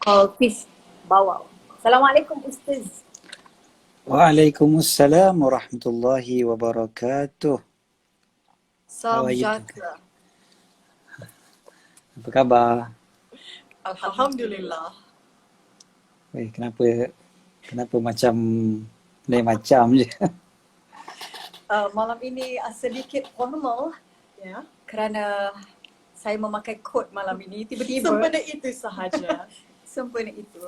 called Fish Bawal. Assalamualaikum Ustaz. Waalaikumsalam warahmatullahi wabarakatuh. How Salam are you? sejahtera. Apa khabar? Alhamdulillah. Kenapa macam lain macam je? Malam ini sedikit formal Ya. kerana saya memakai kod malam ini tiba-tiba. Sempena itu sahaja. Sempena itu.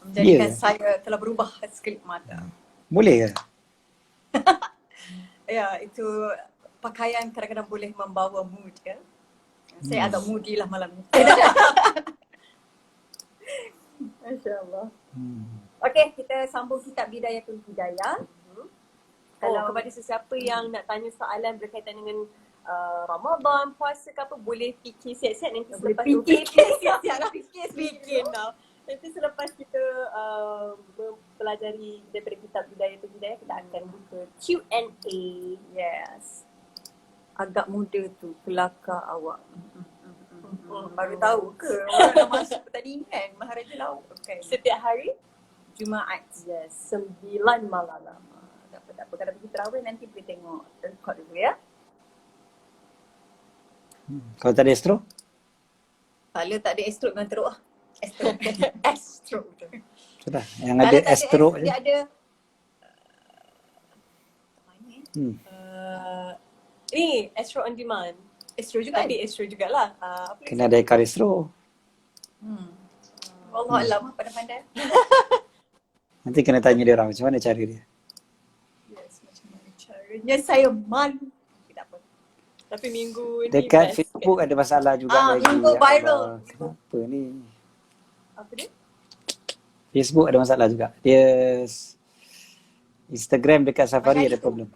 Menjadikan Ya. saya telah berubah sekelip mata. Boleh ke? Ya, itu pakaian kadang-kadang boleh membawa mood ya. Saya agak moody lah malam ni. Masya Allah. Okey, kita sambung kitab Bidayatul Hidayah. Kalau kepada sesiapa yang nak tanya soalan berkaitan dengan Ramadan, puasa ke apa, boleh fikir siap-siap nanti Boleh selepas fikir siap-siap lah. fikir now. Nanti selepas kita mempelajari daripada kitab Bidayatul Hidayah, kita akan buka Q&A. Yes. Agak muda tu, kelakar awak. Baru tahu ke? Orang dah masuk pertandingan Maharaja Laut. Okay. Setiap hari Jumaat. yes, 9 malam. Tak apa. Kalau pergi terawih nanti boleh tengok record dulu ya. Kalau tak ada astro? Kalau tak ada astro memang teruk lah. Astro. Astro tu. Sudah. Yang ada astro je. Dia ada mana ya? Ni Astro on Demand. Astro juga Ada Astro jugalah. Apa ni? Kena ada ekar astro. Allah alam pandai-pandai. Nanti kena tanya dia orang macam mana cara dia. Yes, macam mana caranya saya malu. Tak apa. Tapi minggu ni Dekat best Facebook ada masalah juga lagi. minggu Ya viral. Allah, kenapa ni? Apa dia? Facebook ada masalah juga. Dia Instagram dekat Safari ada problem.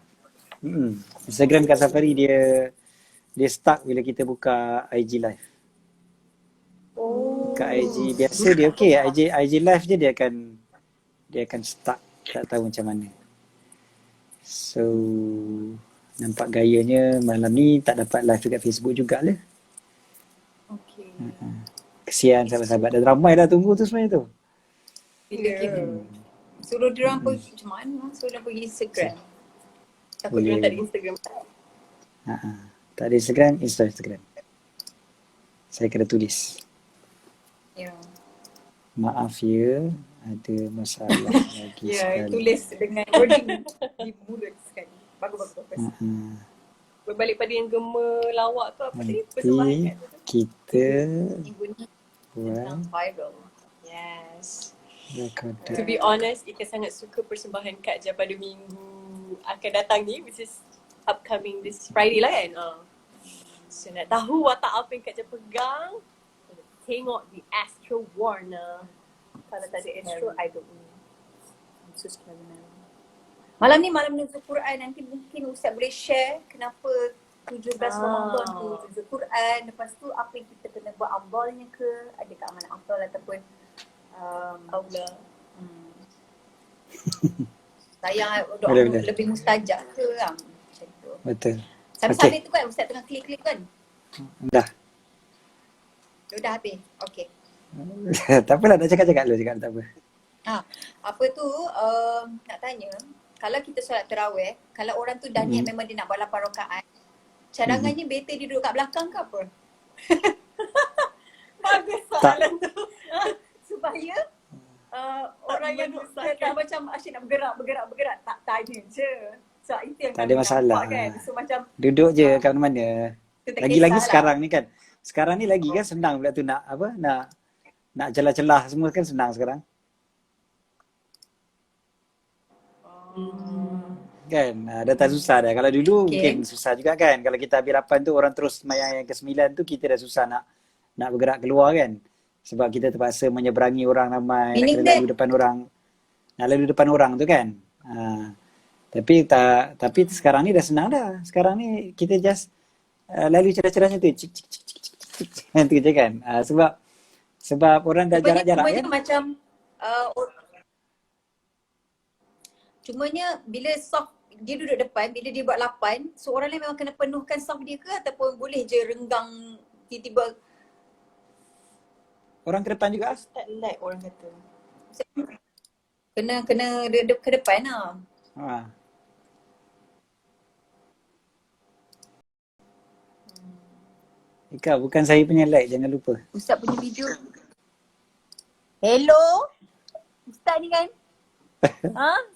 Instagram dekat Safari dia stuck bila kita buka IG live. Kat IG biasa dia okey, IG live je dia akan stuck, tak tahu macam mana. So nampak gayanya malam ni tak dapat live dekat Facebook jugalah. Okey. Kesian sahabat-sahabat, dah ramai dah tunggu tu sebenarnya tu. Bila kita suruh diorang pergi macam mana? Suruh diorang pergi Instagram. Takut Boleh. dia tak ada Instagram. Tak ada Instagram. Saya kena tulis. Ya. Maaf ya, ada masalah lagi Ya, sekali. tulis dengan wording di mulut sekali. Bagus. Berbalik pada yang gema lawak tu apa tadi? Persembahan Nanti kat tu. kita Minggu ni buat tentang viral. Yes. recorder. To be honest, Ika sangat suka persembahan Kak Jah pada minggu akan datang ni, which is upcoming this Friday lah kan. So nak tahu watak apa yang Kak Jah pegang, tengok di Astro Warner. Kalau tak ada Astro, I don't know. I'm so scary now. Malam ni malam nuzul Quran, nanti mungkin Ustaz boleh share kenapa 17 Ramadan tu nuzul Quran. Lepas tu apa yang kita kena buat amalnya ke, ada keamanan amal ataupun Allah. sayang Boleh. lebih mustajab ke lah. Macam tu. Betul. Sambil-sambil tu kan Ustaz tengah klik-klik kan. Dah. Dia dah habis. Okey. Tak apalah, nak cakap dulu, cakap tak apa. Apa tu nak tanya, kalau kita solat tarawih, kalau orang tu dah niat memang dia nak buat 8 rakaat, cadangannya better dia duduk kat belakang ke apa? Bagus soalan tu. Supaya orang yang dia dah macam asyik nak bergerak, tak tanya je. So itu yang Tak kami ada masalah. nampak kan. So macam Duduk je kat mana-mana. tu tak Lagi-lagi kisahlah. sekarang ni kan. Sekarang ni lagi kan senang pula tu nak nak celah-celah semua kan senang sekarang. Kan? Dah tak susah dah. Kalau dulu mungkin susah juga kan. Kalau kita habis 8 tu orang terus semayang yang ke-9 tu kita dah susah nak bergerak keluar kan. Sebab kita terpaksa menyeberangi orang ramai, nak kena lalu depan orang. Nak lalu depan orang tu kan. Tapi sekarang ni dah senang dah. Sekarang ni kita just lalu cerah-cerah macam tu. Cik. Itu je kan. Sebab orang dah jarak-jarak kan. Macam cumanya bila soft dia duduk depan, bila dia buat 8, so orang lain memang kena penuhkan soft dia ke ataupun boleh je renggang tiba-tiba Orang ke depan juga. Start light orang kata. Kena ke depan lah. Ha. Ika, bukan saya punya like, jangan lupa. Ustaz punya video. Hello. Ustaz ni kan?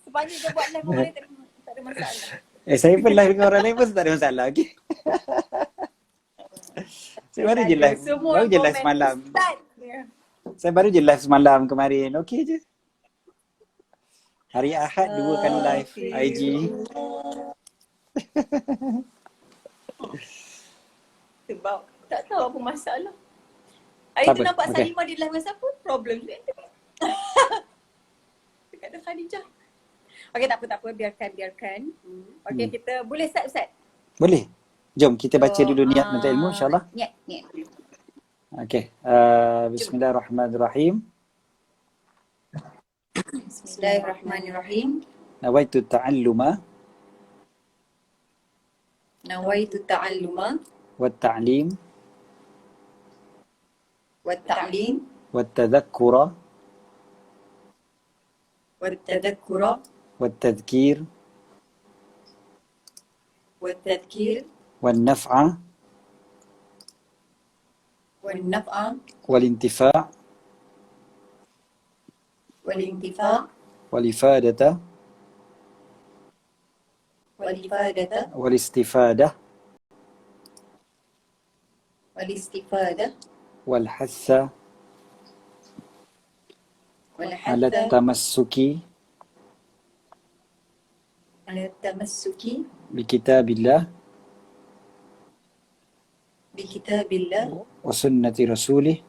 Sepanjang dia buat live orang lain tak ada masalah. Saya pun live dengan orang lain pun tak ada masalah. Okay. Saya baru je live. Baru je live semalam. Ustaz. Saya baru je live semalam kemarin. Okey je. Hari Ahad 2 kali live IG. Sebab tak tahu apa masalah. Hari Tak tu apa, nampak okey. Salimah di live dengan siapa? Problem tu. Dekat ada Khadijah. Okey, tak apa. Biarkan. Okey, kita boleh start Ustaz? Boleh? Jom kita baca dulu niat minta ilmu insyaAllah. Niat. Okey. Bismillahirrahmanirrahim. Bismillahirrahmanirrahim. Nawaitu ta'alluma Nawaitu ta'alluma wa ta'lim wa ta'lim wa tadhakkura wa tadhakkura wa tadhkir wa tadhkir wa naf'a wa naf'a wal intifa' wal intifa' wal ifadata wal ifadata wal istifadah wal istifadah wal hassa wal ala hatha tamassuki ala tamassuki bi kitabillah bi kitabillah wa sunnati rasulih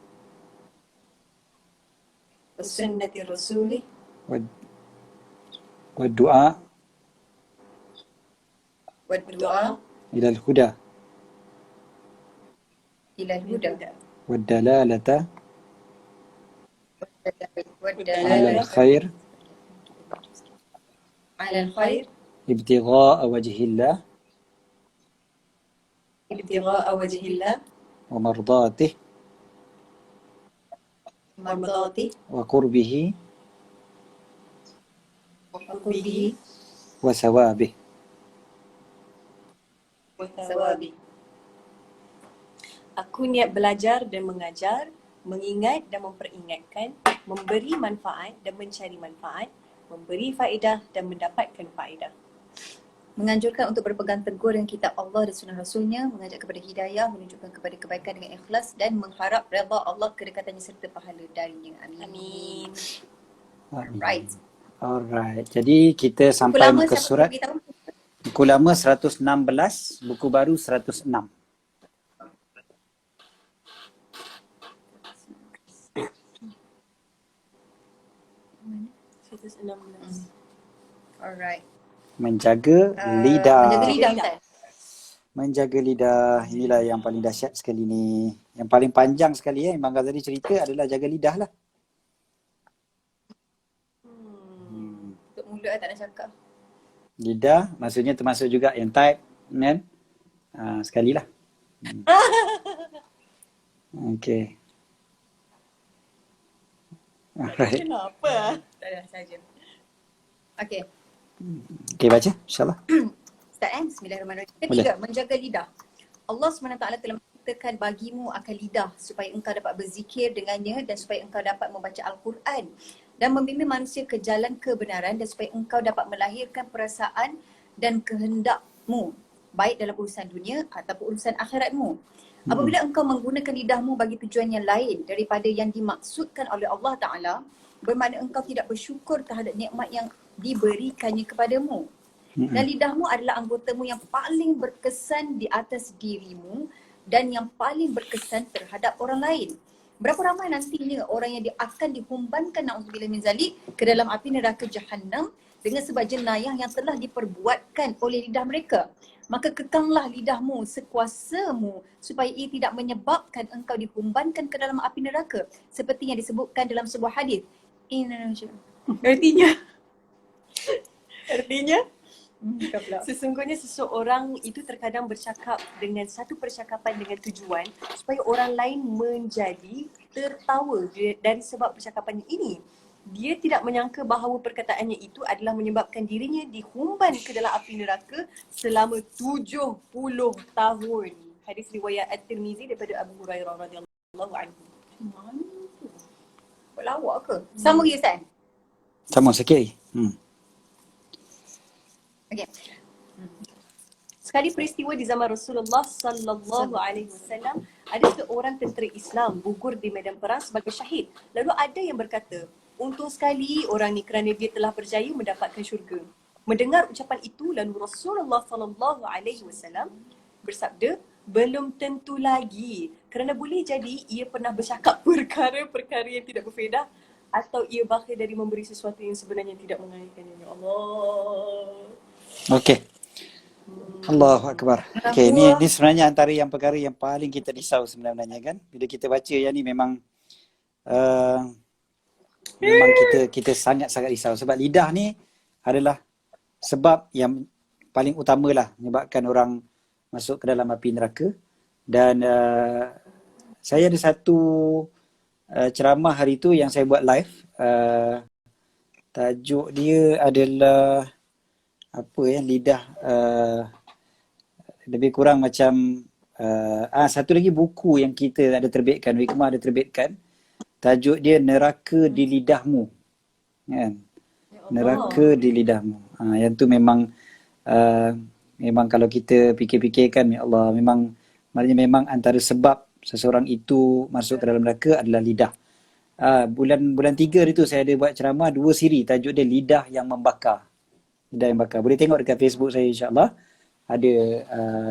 wa sunnati rasulih wa du'a wa du'a ila al-huda ila al-huda wa dalalata wa ala dalalata al-khair ala al-khair ibtigha'a wajhillah ibtigha'a wajhillah wa mardatih mardati wa qurbihi wa qurbihi wa sawabih. wa thawabi. Aku niat belajar dan mengajar, mengingat dan memperingatkan, memberi manfaat dan mencari manfaat, memberi faedah dan mendapatkan faedah. Menganjurkan untuk berpegang teguh dengan kitab Allah dan sunnah Rasulnya, mengajak kepada hidayah, menunjukkan kepada kebaikan dengan ikhlas dan mengharap redha Allah, kedekatannya serta pahala darinya. Amin. Amin. Right. Alright. Jadi kita Buku sampai lama muka siapa surat beritahu? buku lama 116, buku baru 106. Mana? 116. Alright. Menjaga Menjaga lidah. lidah Ustaz. Menjaga lidah. Inilah yang paling dahsyat sekali ni. Yang paling panjang sekali Imam Ghazali cerita adalah jaga lidah lah. Untuk mulut tak nak cakap. Lidah maksudnya termasuk juga yang type kan? Sekali lah. Okay. Alright. Kenapa? Tak ada saja. Okey. Okay, baca insyaAllah. Start Bismillahirrahmanirrahim. Boleh. Ketiga, menjaga lidah. Allah SWT telah menciptakan bagimu akan lidah supaya engkau dapat berzikir dengannya dan supaya engkau dapat membaca Al-Quran dan membimbing manusia ke jalan kebenaran dan supaya engkau dapat melahirkan perasaan dan kehendakmu baik dalam urusan dunia ataupun urusan akhiratmu. Apabila engkau menggunakan lidahmu bagi tujuan yang lain daripada yang dimaksudkan oleh Allah Ta'ala, bermakna engkau tidak bersyukur terhadap nikmat yang diberikannya kepadamu. Dan lidahmu adalah anggotamu yang paling berkesan di atas dirimu dan yang paling berkesan terhadap orang lain. Berapa ramai nantinya orang yang akan dihumbankan na'udzubillah min zalik ke dalam api neraka Jahannam dengan sebab jenayah yang telah diperbuatkan oleh lidah mereka. Maka kekanglah lidahmu sekuasamu supaya ia tidak menyebabkan engkau dihumbankan ke dalam api neraka seperti yang disebutkan dalam sebuah hadis. Indonesia. Artinya? Artinya? Bukan pula. Sesungguhnya seseorang itu terkadang bercakap dengan satu percakapan dengan tujuan supaya orang lain menjadi tertawa dari sebab percakapannya ini. Dia tidak menyangka bahawa perkataannya itu adalah menyebabkan dirinya dihumban ke dalam api neraka selama 70 tahun. Hadis riwayat At-Tirmizi daripada Abu Hurairah radhiyallahu anhu. Mana tu? Buat lawak ke? Sama ke San? Sama sikit. Okay. Sekali peristiwa di zaman Rasulullah sallallahu alaihi wasallam, ada seorang tentera Islam gugur di medan perang sebagai syahid. Lalu ada yang berkata, untung sekali orang ni kerana dia telah berjaya mendapatkan syurga. Mendengar ucapan itu, lalu Rasulullah sallallahu alaihi wasallam bersabda, belum tentu lagi, kerana boleh jadi ia pernah bercakap perkara-perkara yang tidak berfaedah atau ia bakhil dari memberi sesuatu yang sebenarnya tidak mengaitkannya. Ya Allah. Okey. Allahu Akbar. Okey, ni sebenarnya antara yang perkara yang paling kita risau sebenarnya kan. Bila kita baca yang ni memang memang kita sangat-sangat risau sebab lidah ni adalah sebab yang paling utamalah menyebabkan orang masuk ke dalam api neraka. Dan saya ada satu ceramah hari tu yang saya buat live. Tajuk dia adalah apa ya, lidah lebih kurang macam satu lagi buku yang kita ada terbitkan, Hikmah ada terbitkan. Tajuk dia Neraka di Lidahmu. Kan? Neraka di lidahmu. Yang tu memang memang kalau kita fikir-fikirkan, ya Allah, maknanya memang antara sebab seseorang itu masuk ke dalam neraka adalah lidah. Bulan 3 itu saya ada buat ceramah 2 siri, tajuk dia Lidah yang Membakar. Lidah yang Bakar. Boleh tengok dekat Facebook saya, insya-Allah. Ada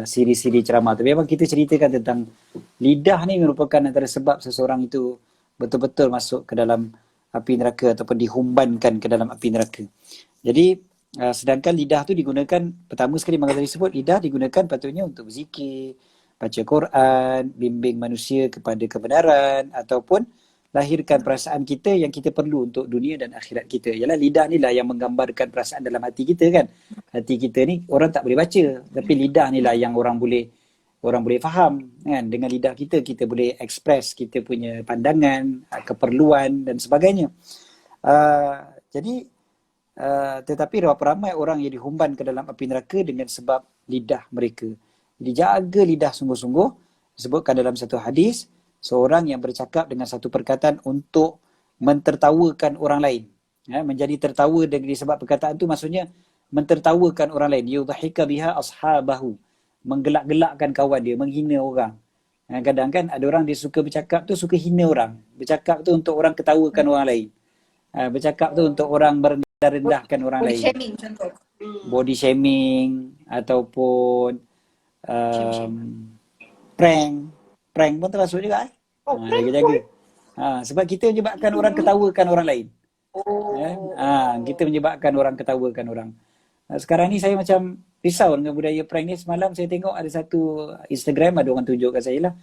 siri-siri ceramah tu. Memang kita ceritakan tentang lidah ni merupakan antara sebab seseorang itu betul-betul masuk ke dalam api neraka ataupun dihumbankan ke dalam api neraka. Jadi sedangkan lidah tu digunakan, pertama sekali maka tadi sebut, lidah digunakan patutnya untuk berzikir, baca Quran, bimbing manusia kepada kebenaran ataupun lahirkan perasaan kita yang kita perlu untuk dunia dan akhirat kita. Ialah lidah ni lah yang menggambarkan perasaan dalam hati kita kan. Hati kita ni orang tak boleh baca, tapi lidah ni lah yang orang boleh faham kan. Dengan lidah kita boleh express kita punya pandangan, keperluan dan sebagainya. Jadi tetapi berapa ramai orang yang dihumban ke dalam api neraka dengan sebab lidah mereka. Jadi jaga lidah sungguh-sungguh. Disebutkan dalam satu hadis, seorang yang bercakap dengan satu perkataan untuk mentertawakan orang lain. Menjadi tertawa dengan sebab perkataan tu maksudnya mentertawakan orang lain. Yudhika biha ashabahu. Menggelak-gelakkan kawan dia, menghina orang. Kadang kan ada orang dia suka bercakap tu, suka hina orang. Bercakap tu untuk orang ketawakan orang lain. Bercakap tu untuk orang merendahkan orang lain. Body shaming contoh. Body shaming ataupun prank pun termasuk juga. Jaga-jaga. Sebab kita menyebabkan orang ketawakan orang lain. Kita menyebabkan orang ketawakan orang. Sekarang ni saya macam risau dengan budaya prank ni. Semalam saya tengok ada satu Instagram, ada orang tunjuk kat saya lah.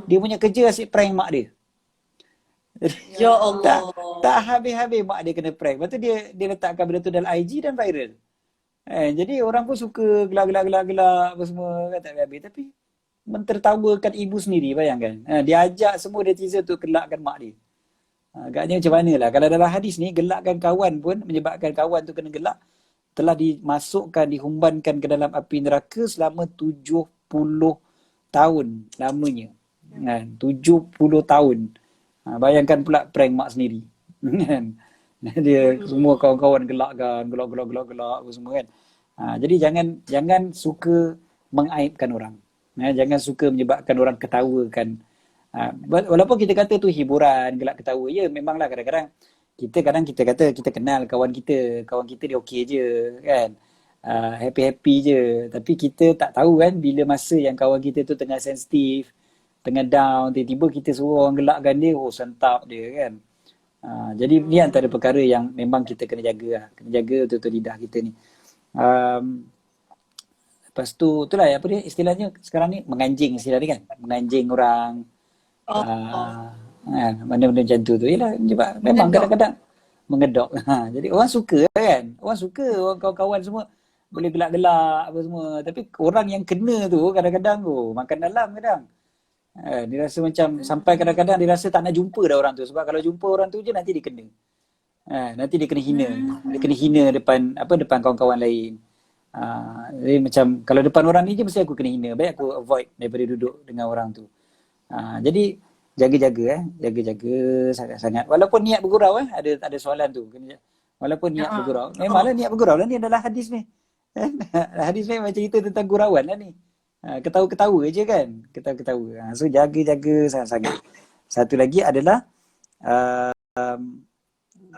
Dia punya kerja asyik prank mak dia. Ya Allah. Tak habis-habis mak dia kena prank. Lepas tu dia letakkan benda tu dalam IG dan viral. Jadi orang pun suka gelak-gelak apa semua kan, tak habis-habis. Tapi mentertawakan ibu sendiri, bayangkan. Dia ajak semua netizen untuk gelakkan mak dia. Agaknya macam mana lah. Kalau dalam hadis ni, gelakkan kawan pun menyebabkan kawan tu kena gelak, telah dimasukkan, dihumbankan ke dalam api neraka selama 70 tahun lamanya. 70 tahun. Bayangkan pula prank mak sendiri. Dia semua kawan-kawan gelakkan, gelak apa semua kan. Jadi jangan suka mengaibkan orang. Jangan suka menyebabkan orang ketawakan. Walaupun kita kata tu hiburan, gelak ketawa. Ya, memanglah kadang-kadang kita kata kita kenal kawan kita dia okey je kan. Happy-happy je. Tapi kita tak tahu kan bila masa yang kawan kita tu tengah sensitif, tengah down, tiba-tiba kita suruh orang gelakkan dia, sentap dia kan. Jadi ni antara perkara yang memang kita kena jaga lah. Kena jaga betul-betul lidah kita ni. Lepas tu, itulah apa dia istilahnya sekarang ni, menganjing istilah ni kan. Menganjing orang. Benda-benda macam tu. Yelah, memang kadang-kadang mengedok. Jadi orang suka kan? Orang suka, orang kawan-kawan semua boleh gelak-gelak apa semua. Tapi orang yang kena tu kadang-kadang makan dalam kadang. Dia rasa macam sampai kadang-kadang dia rasa tak nak jumpa dah orang tu. Sebab kalau jumpa orang tu je nanti dia kena. Nanti dia kena hina. Dia kena hina depan kawan-kawan lain. Jadi macam kalau depan orang ni je mesti aku kena hina. Baik aku avoid daripada duduk dengan orang tu. Jadi jaga-jaga jaga-jaga sangat-sangat. Walaupun niat bergurau ada soalan tu. Walaupun niat bergurau. Memanglah niat bergurau lah ni adalah hadis ni. Hadis ni macam cerita tentang gurauan lah ni. Ketawa-ketawa je kan. Ketawa-ketawa. So jaga-jaga sangat-sangat. Satu lagi adalah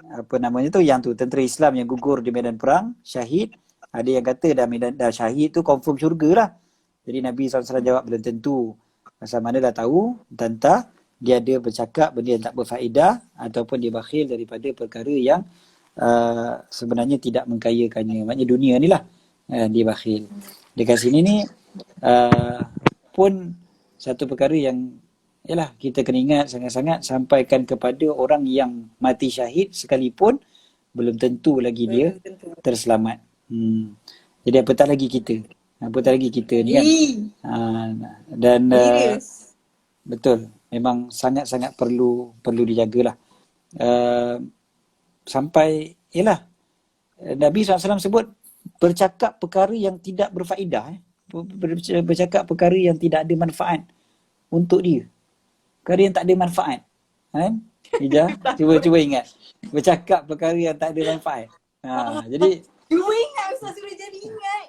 apa namanya tu, yang tu tentera Islam yang gugur di medan perang, syahid. Ada yang kata dah syahid tu confirm syurga lah. Jadi Nabi SAW jawab belum tentu. Pasal mana dah tahu, entah dia ada bercakap benda yang tak berfaedah ataupun dia bakhil daripada perkara yang sebenarnya tidak mengkayakannya. Maknanya dunia ni lah dia bakhil. Dekat sini ni pun satu perkara yang yalah kita kena ingat sangat-sangat, sampaikan kepada orang yang mati syahid sekalipun belum tentu lagi dia terselamat. Jadi apatah lagi kita ni kan. Dan betul, memang sangat-sangat perlu dijagalah. Sampai yalah Nabi SAW sebut bercakap perkara yang tidak berfaedah, bercakap perkara yang tidak ada manfaat untuk dia. Perkara yang tak ada manfaat. Kan? Ija, cuba ingat. Bercakap perkara yang tak ada manfaat. Jadi cuba ingat, Ustaz sudah jadi ingat.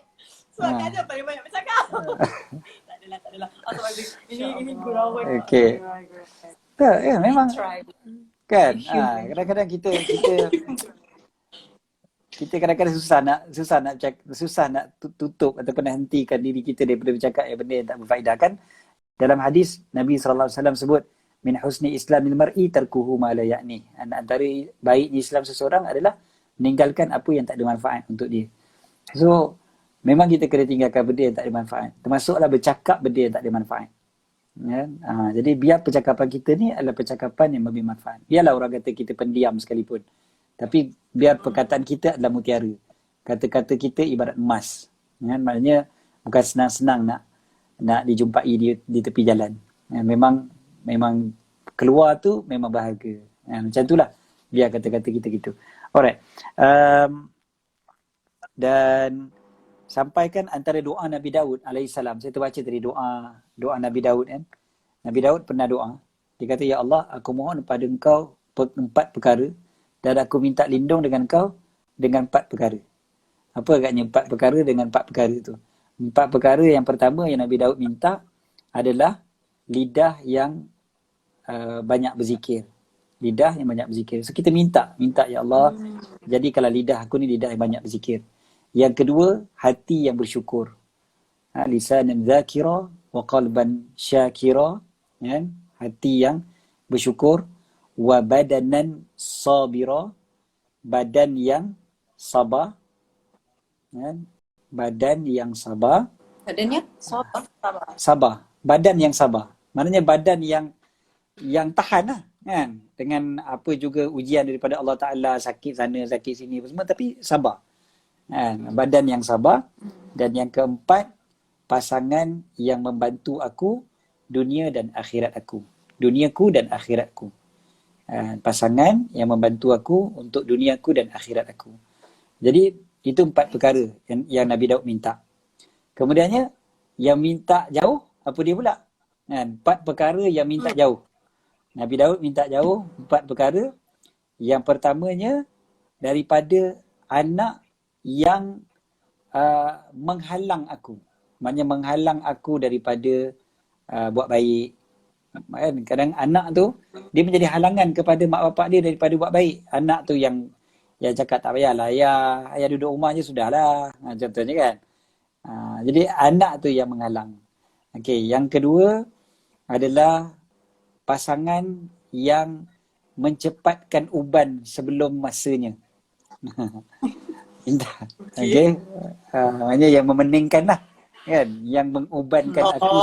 Sebab ada paling banyak bercakap. Tak adalah. Ini gurauan. Okey. Ya, memang kan. Kadang-kadang kita kadang-kadang susah nak tutup ataupun nak hentikan diri kita daripada bercakap benda yang tak berfaedah kan. Dalam hadis Nabi SAW sebut min husni islamil mar'i tarkuhu ma la ya'ni. Antara baiknya Islam seseorang adalah meninggalkan apa yang tak ada manfaat untuk dia. So memang kita kena tinggalkan benda yang tak ada manfaat. Termasuklah bercakap benda yang tak ada manfaat. Ya? Jadi biar percakapan kita ni adalah percakapan yang lebih manfaat. Biarlah orang kata kita pendiam sekalipun. Tapi biar perkataan kita adalah mutiara. Kata-kata kita ibarat emas. Ya? Maknanya bukan senang-senang nak dijumpai di tepi jalan. Ya? Memang keluar tu memang berharga. Ya? Macam itulah. Biar kata-kata kita gitu. Alright. Dan sampaikan antara doa Nabi Daud alaihissalam. Saya terbaca tadi doa Nabi Daud kan. Nabi Daud pernah doa. Dia kata, ya Allah, aku mohon pada engkau 4 perkara dan aku minta lindung dengan engkau dengan 4 perkara. Apa agaknya 4 perkara dengan 4 perkara tu? 4 perkara yang pertama yang Nabi Daud minta adalah lidah yang banyak berzikir. Lidah yang banyak berzikir. So kita minta ya Allah, jadikanlah lidah aku ni lidah yang banyak berzikir. Yang kedua, hati yang bersyukur. Lisanan zakira wa qalban syakira. Ya? Hati yang bersyukur. Wa badanan sabira. Badan yang sabar. Ya? Badan yang sabar. Badannya sabar. Sabar. Badan yang sabar. Maknanya badan yang tahan lah. Kan? Dengan apa juga ujian daripada Allah Ta'ala, sakit sana, sakit sini semua, tapi sabar. Badan yang sabar. Dan yang keempat, pasangan yang membantu aku dunia dan akhirat aku. Duniaku dan akhiratku. Pasangan yang membantu aku untuk duniaku dan akhirat aku. Jadi itu 4 perkara yang Nabi Daud minta. Kemudiannya yang minta jauh, apa dia pula? 4 perkara yang minta jauh. Nabi Daud minta jauh 4 perkara. Yang pertamanya daripada anak yang menghalang aku. Maknanya menghalang aku daripada buat baik. Kadang anak tu dia menjadi halangan kepada mak bapak dia daripada buat baik. Anak tu yang cakap tak payahlah ayah duduk rumah je sudahlah. Contohnya kan. Jadi anak tu yang menghalang. Okey, yang kedua adalah pasangan yang mencepatkan uban sebelum masanya. Okey. Maknanya yang memeningkan lah. Kan? Yang mengubankan aku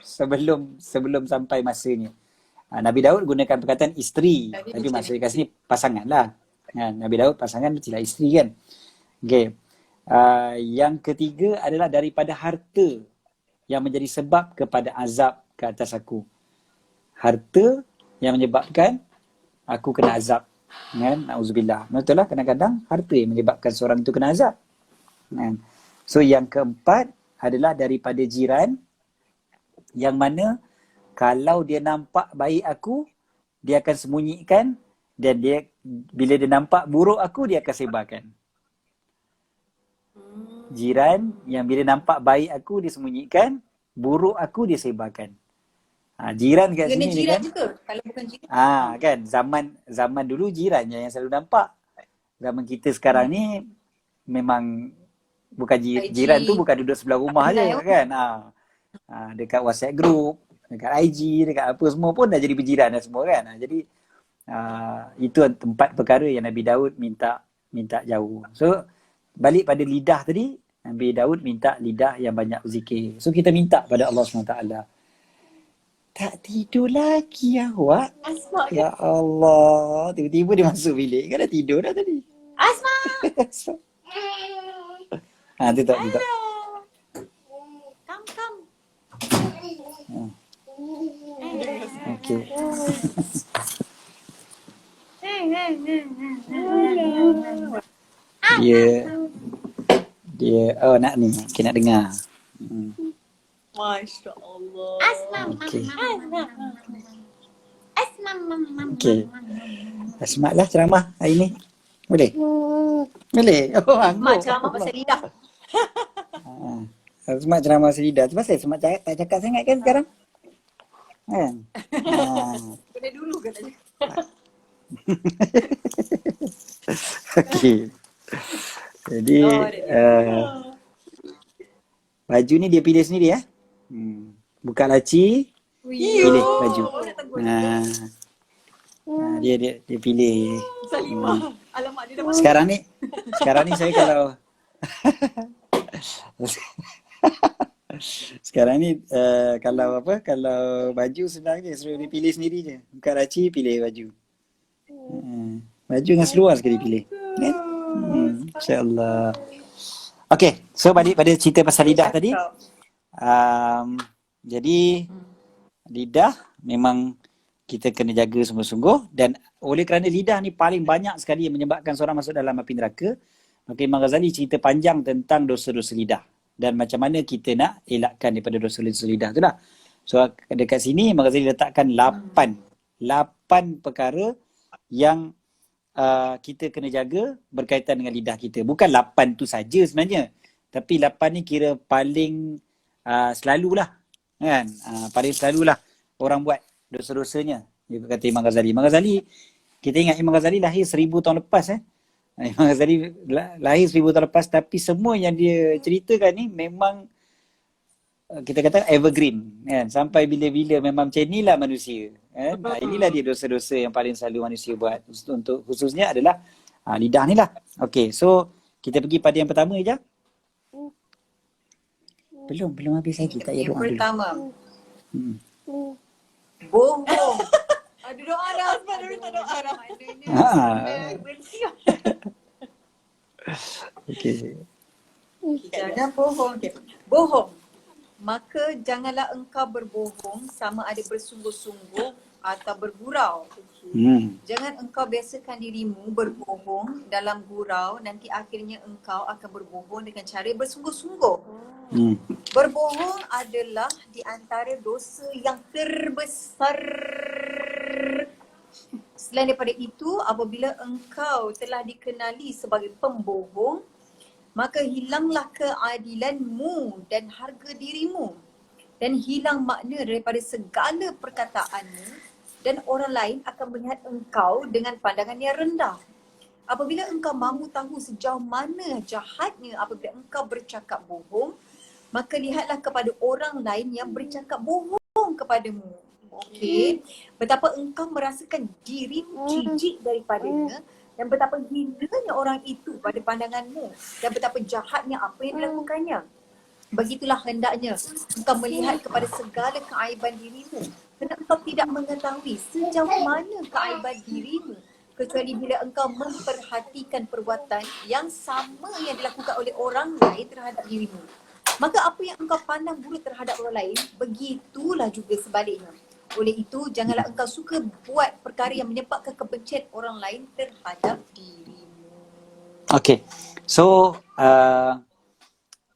sebelum sampai masanya. Nabi Daud gunakan perkataan isteri. Tapi maksudnya kat sini pasangan lah. Kan? Nabi Daud pasangan mestilah isteri kan. Okey. Yang ketiga adalah daripada harta yang menjadi sebab kepada azab ke atas aku. Harta yang menyebabkan aku kena azab. Kan? Na'udzubillah. Betul lah, kadang-kadang harta yang menyebabkan seorang itu kena azab. Kan? So yang keempat adalah daripada jiran yang mana kalau dia nampak baik aku, dia akan sembunyikan, dan dia bila dia nampak buruk aku, dia akan sebarkan. Jiran yang bila nampak baik aku dia sembunyikan, buruk aku dia sebarkan. Jiran kat Kena sini ni jiran kan. juga. Kalau bukan jiran. Kan zaman dulu jiran yang selalu nampak. Zaman kita sekarang ni memang bukan IG. jiran tu bukan duduk sebelah rumah je Kenal. kan. Dekat WhatsApp group, dekat IG, dekat apa semua pun dah jadi berjiran dah semua kan. Jadi itu tempat perkara yang Nabi Daud minta jauh. So balik pada lidah tadi, Nabi Daud minta lidah yang banyak zikir. So kita minta pada Allah SWT. Tak tidur lagi awak. Asma ke? Ya Allah, tiba-tiba dia masuk bilik. Kan dah tidur dah tadi. Asma! Tu tak. Come. Okey. Dia nak ni. Okay, nak dengar. Masya Allah. Okey. Asma. Okey. Asma lah ceramah hari ni. Boleh? Boleh? Oh, Mak ceramah pasal lidah. Asma ceramah pasal lidah. Tu pasal Asma tak cakap sangat kan sekarang? Kan? Kena dulu katanya. Okey. Jadi baju ni dia pilih sendiri ya. Buka laci, pilih baju. Dia pilih. Salimah. Alamak, dia dah Sekarang ni saya kalau sekarang ni kalau baju senang je, suruh dia pilih sendiri je. Buka laci, pilih baju. Baju dengan seluar sekali pilih. Kan? InsyaAllah. Okay, so balik pada cerita pasal lidah tadi. Jadi lidah memang kita kena jaga sungguh-sungguh, dan oleh kerana lidah ni paling banyak sekali yang menyebabkan seorang masuk dalam api neraka, maka Imam Ghazali cerita panjang tentang dosa-dosa lidah dan macam mana kita nak elakkan daripada dosa-dosa lidah tu lah. So dekat sini Imam Ghazali letakkan 8 perkara yang kita kena jaga berkaitan dengan lidah kita. Bukan 8 tu saja sebenarnya, tapi 8 ni kira paling selalulah kan, paling selalulah orang buat dosa-dosanya. Dia kata Imam Ghazali. Imam Ghazali, kita ingat Imam Ghazali lahir 1000 tahun lepas Imam Ghazali lahir 1000 tahun lepas, tapi semua yang dia ceritakan ni memang kita kata evergreen kan, sampai bila-bila memang macam inilah manusia kan. Inilah dia dosa-dosa yang paling selalu manusia buat. Untuk khususnya adalah lidah ni lah. Okay, so kita pergi pada yang pertama je. Belum habis lagi, tak payah doa dulu. Pertama. Bohong. Ada doa dah. Asma dah minta doa dah. Okay. Jangan bohong. Okay. Bohong. Maka janganlah engkau berbohong sama ada bersungguh-sungguh atau bergurau. Jangan engkau biasakan dirimu berbohong dalam gurau, nanti akhirnya engkau akan berbohong dengan cara bersungguh-sungguh. Berbohong adalah di antara dosa yang terbesar. Selain daripada itu, apabila engkau telah dikenali sebagai pembohong, maka hilanglah keadilanmu dan harga dirimu, dan hilang makna daripada segala perkataanmu, dan orang lain akan melihat engkau dengan pandangan yang rendah. Apabila engkau mahu tahu sejauh mana jahatnya apabila engkau bercakap bohong, maka lihatlah kepada orang lain yang bercakap bohong kepadamu. Okey, betapa engkau merasakan dirimu jijik daripadanya, dan betapa hinanya orang itu pada pandanganmu, dan betapa jahatnya apa yang dilakukannya. Begitulah hendaknya engkau melihat kepada segala keaiban dirimu, kerana engkau tidak mengetahui sejauh mana keaiban dirimu kecuali bila engkau memperhatikan perbuatan yang sama yang dilakukan oleh orang lain terhadap dirimu. Maka apa yang engkau pandang buruk terhadap orang lain, begitulah juga sebaliknya. Oleh itu, janganlah engkau suka buat perkara yang menyebabkan kebencian orang lain terhadap dirimu. Okay. So,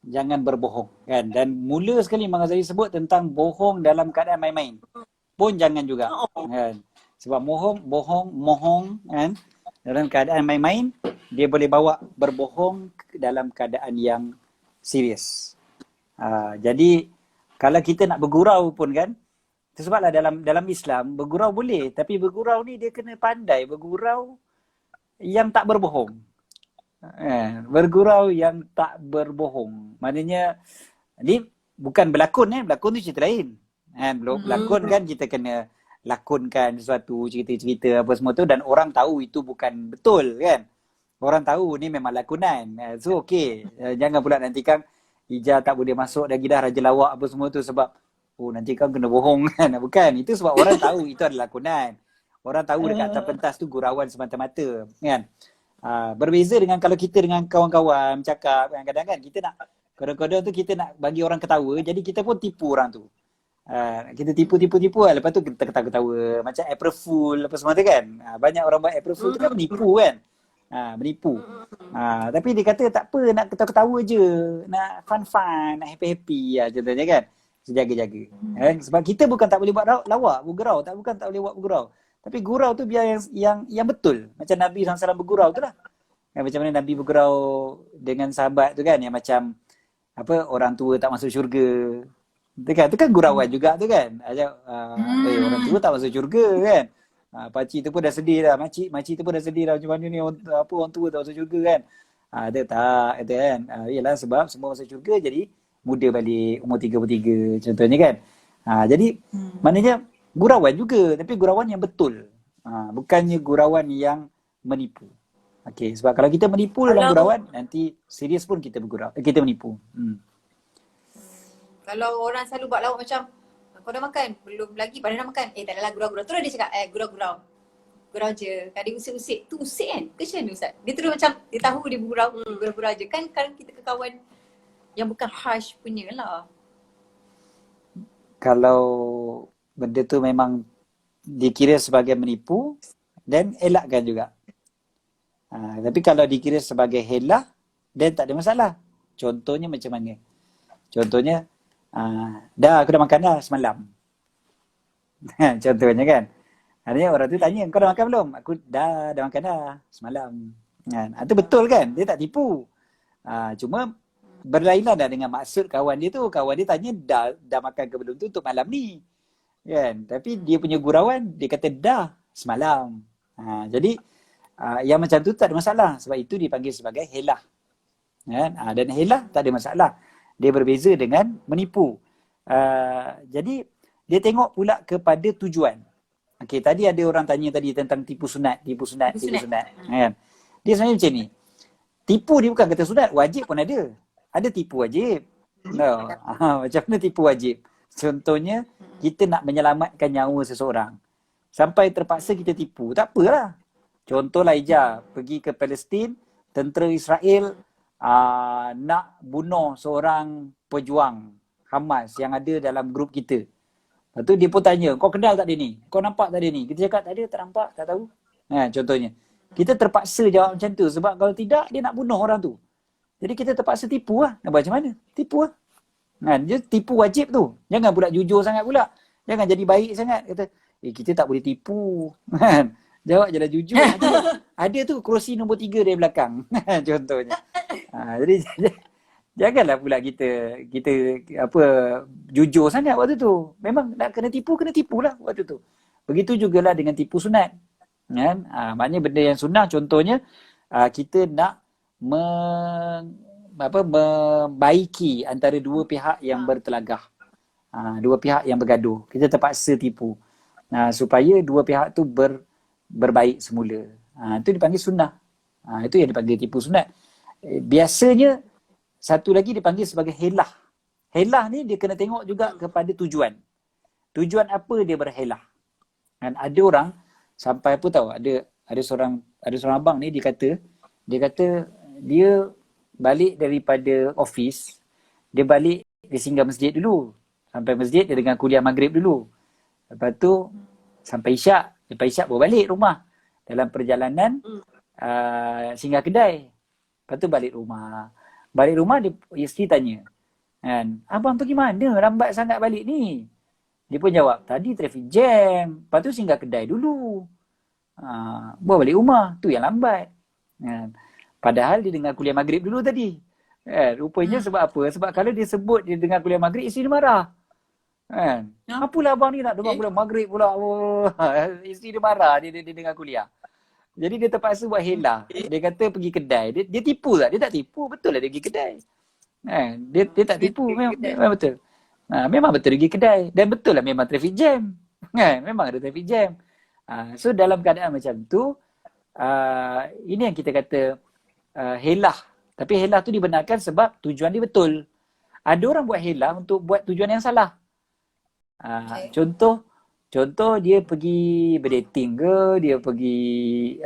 jangan berbohong kan. Dan mula sekali Imam Ghazali sebut tentang bohong dalam keadaan main-main. Pun jangan juga. Kan. Sebab mohong kan, dalam keadaan main-main, dia boleh bawa berbohong dalam keadaan yang serius. Jadi kalau kita nak bergurau pun kan, sebablah dalam Islam bergurau boleh, tapi bergurau ni dia kena pandai bergurau yang tak berbohong. Bergurau yang tak berbohong. Maknanya ni bukan berlakon berlakon tu cerita lain. Berlakon kan kita kena lakonkan sesuatu, cerita-cerita apa semua tu dan orang tahu itu bukan betul kan. Orang tahu ni memang lakonan. So okey, jangan pula nanti kan Ija tak boleh masuk lagi dah Raja Lawak apa semua tu sebab nanti kau kena bohong kan. Bukan, itu sebab orang tahu itu adalah lakonan. Orang tahu dekat atas pentas tu gurauan semata-mata kan. Berbeza dengan kalau kita dengan kawan-kawan bercakap kadang-kadang kan kita nak kadang-kadang tu kita nak bagi orang ketawa, jadi kita pun tipu orang tu. Kita tipu lepas tu kita ketawa-ketawa macam April Fool apa semua tu kan. Banyak orang buat April Fool tu kan menipu kan. Menipu. Tapi dia kata tak apa, nak ketawa-ketawa je, nak fun-fun, nak happy-happy contohnya kan. Sejaga-jaga. Sebab kita bukan tak boleh buat lawak, bergurau, bukan tak boleh buat bergurau. Tapi gurau tu biar yang betul. Macam Nabi SAW bergurau tu lah. Macam mana Nabi bergurau dengan sahabat tu kan, yang macam apa, orang tua tak masuk syurga. Tu kan gurauan juga tu kan. Orang tua tak masuk syurga kan. Pakcik tu pun dah sedih dah. Makcik tu pun dah sedih dah. Macam mana ni orang tua tak masuk syurga kan. Dia tak, kata kan. Yelah sebab semua masuk syurga jadi muda balik umur 33 contohnya kan. Jadi maknanya gurauan juga, tapi gurauan yang betul. Bukannya gurauan yang menipu. Okey, sebab kalau kita menipu dalam gurauan, nanti serius pun kita bergurau. Kita menipu. Kalau orang selalu buat lawak macam kau dah makan? Belum lagi, pada dah makan. Tak adalah gurau-gurau. Terus dia cakap, gurau-gurau. Gurau je. Kan dia usik-usik. Tu usik kan? Ke macam mana Ustaz? Dia terus macam, dia tahu dia gurau-gurau je. Kan kadang kita ke kawan yang bukan harsh punya lah. Kalau benda tu memang dikira sebagai menipu, dan elakkan juga. Tapi kalau dikira sebagai helah, then tak ada masalah. Contohnya macam mana? Contohnya, aku dah makan dah semalam. Contohnya kan. Artinya orang tu tanya, kau dah makan belum? Aku dah makan dah semalam. Itu betul kan? Dia tak tipu. Cuma berlainan dah dengan maksud kawan dia tu. Kawan dia tanya dah makan ke belum tu untuk malam ni. Kan? Tapi dia punya gurauan, dia kata dah semalam. Jadi yang macam tu tak ada masalah. Sebab itu dipanggil sebagai helah. Kan? Dan helah tak ada masalah. Dia berbeza dengan menipu. Jadi dia tengok pula kepada tujuan. Okey, tadi ada orang tanya tadi tentang tipu sunat. Kan? Dia sebenarnya macam ni. Tipu dia bukan kata sunat, wajib pun ada. Ada tipu wajib. No. Macam mana tipu wajib? Contohnya, kita nak menyelamatkan nyawa seseorang. Sampai terpaksa kita tipu. Tak apalah. Contohlah Ija, pergi ke Palestin, tentera Israel nak bunuh seorang pejuang Hamas yang ada dalam grup kita. Lepas tu dia pun tanya, kau kenal tak dia ni? Kau nampak tak dia ni? Kita cakap tak ada, tak nampak, tak tahu. Contohnya. Kita terpaksa jawab macam tu sebab kalau tidak, dia nak bunuh orang tu. Jadi kita terpaksa tipu lah. Nak buat macam mana? Tipu lah. Dia tipu wajib tu. Jangan pula jujur sangat pula. Jangan jadi baik sangat. Kata, kita tak boleh tipu. Jawab je lah jujur. Ada tu kerusi nombor 3 dari belakang. Contohnya. Jadi janganlah pula kita jujur sangat waktu tu. Memang nak kena tipu lah waktu tu. Begitu jugalah dengan tipu sunat. Kan? Maknanya benda yang sunnah contohnya kita nak membaiki antara dua pihak yang bertelagah. Dua pihak yang bergaduh. Kita terpaksa tipu. Supaya dua pihak tu berbaik semula. Itu dipanggil sunnah. Itu yang dipanggil tipu sunat. Biasanya satu lagi dipanggil sebagai helah. Helah ni dia kena tengok juga kepada tujuan. Tujuan apa dia berhelah. Dan ada orang sampai apa tahu, ada ada seorang abang ni dia kata dia balik daripada office, dia singgah masjid dulu. Sampai masjid dia dengar kuliah maghrib dulu. Lepas tu sampai isyak, lepas isyak baru balik rumah. Dalam perjalanan singgah kedai. Lepas tu balik rumah. Balik rumah isteri tanya, kan, abang pergi mana lambat sangat balik ni? Dia pun jawab, tadi traffic jam. Lepas tu singgah kedai dulu. Baru balik rumah. Tu yang lambat. Kan? Padahal dia dengar kuliah maghrib dulu tadi. Rupanya sebab apa? Sebab kalau dia sebut dia dengar kuliah maghrib, isteri dia marah. Kan? Apalah abang ni nak dengar kuliah maghrib pula. Isteri dia marah dia dengar kuliah. Jadi dia terpaksa buat helah. Dia kata pergi kedai. Dia tipu tak? Dia tak tipu. Betul lah dia pergi kedai. Dia tak tipu. Memang betul. Memang betul dia pergi kedai. Dan betul lah memang traffic jam. Memang ada traffic jam. So dalam keadaan macam tu, ini yang kita kata helah. Tapi helah tu dibenarkan sebab tujuan dia betul. Ada orang buat helah untuk buat tujuan yang salah. Contoh dia pergi berdating ke, dia pergi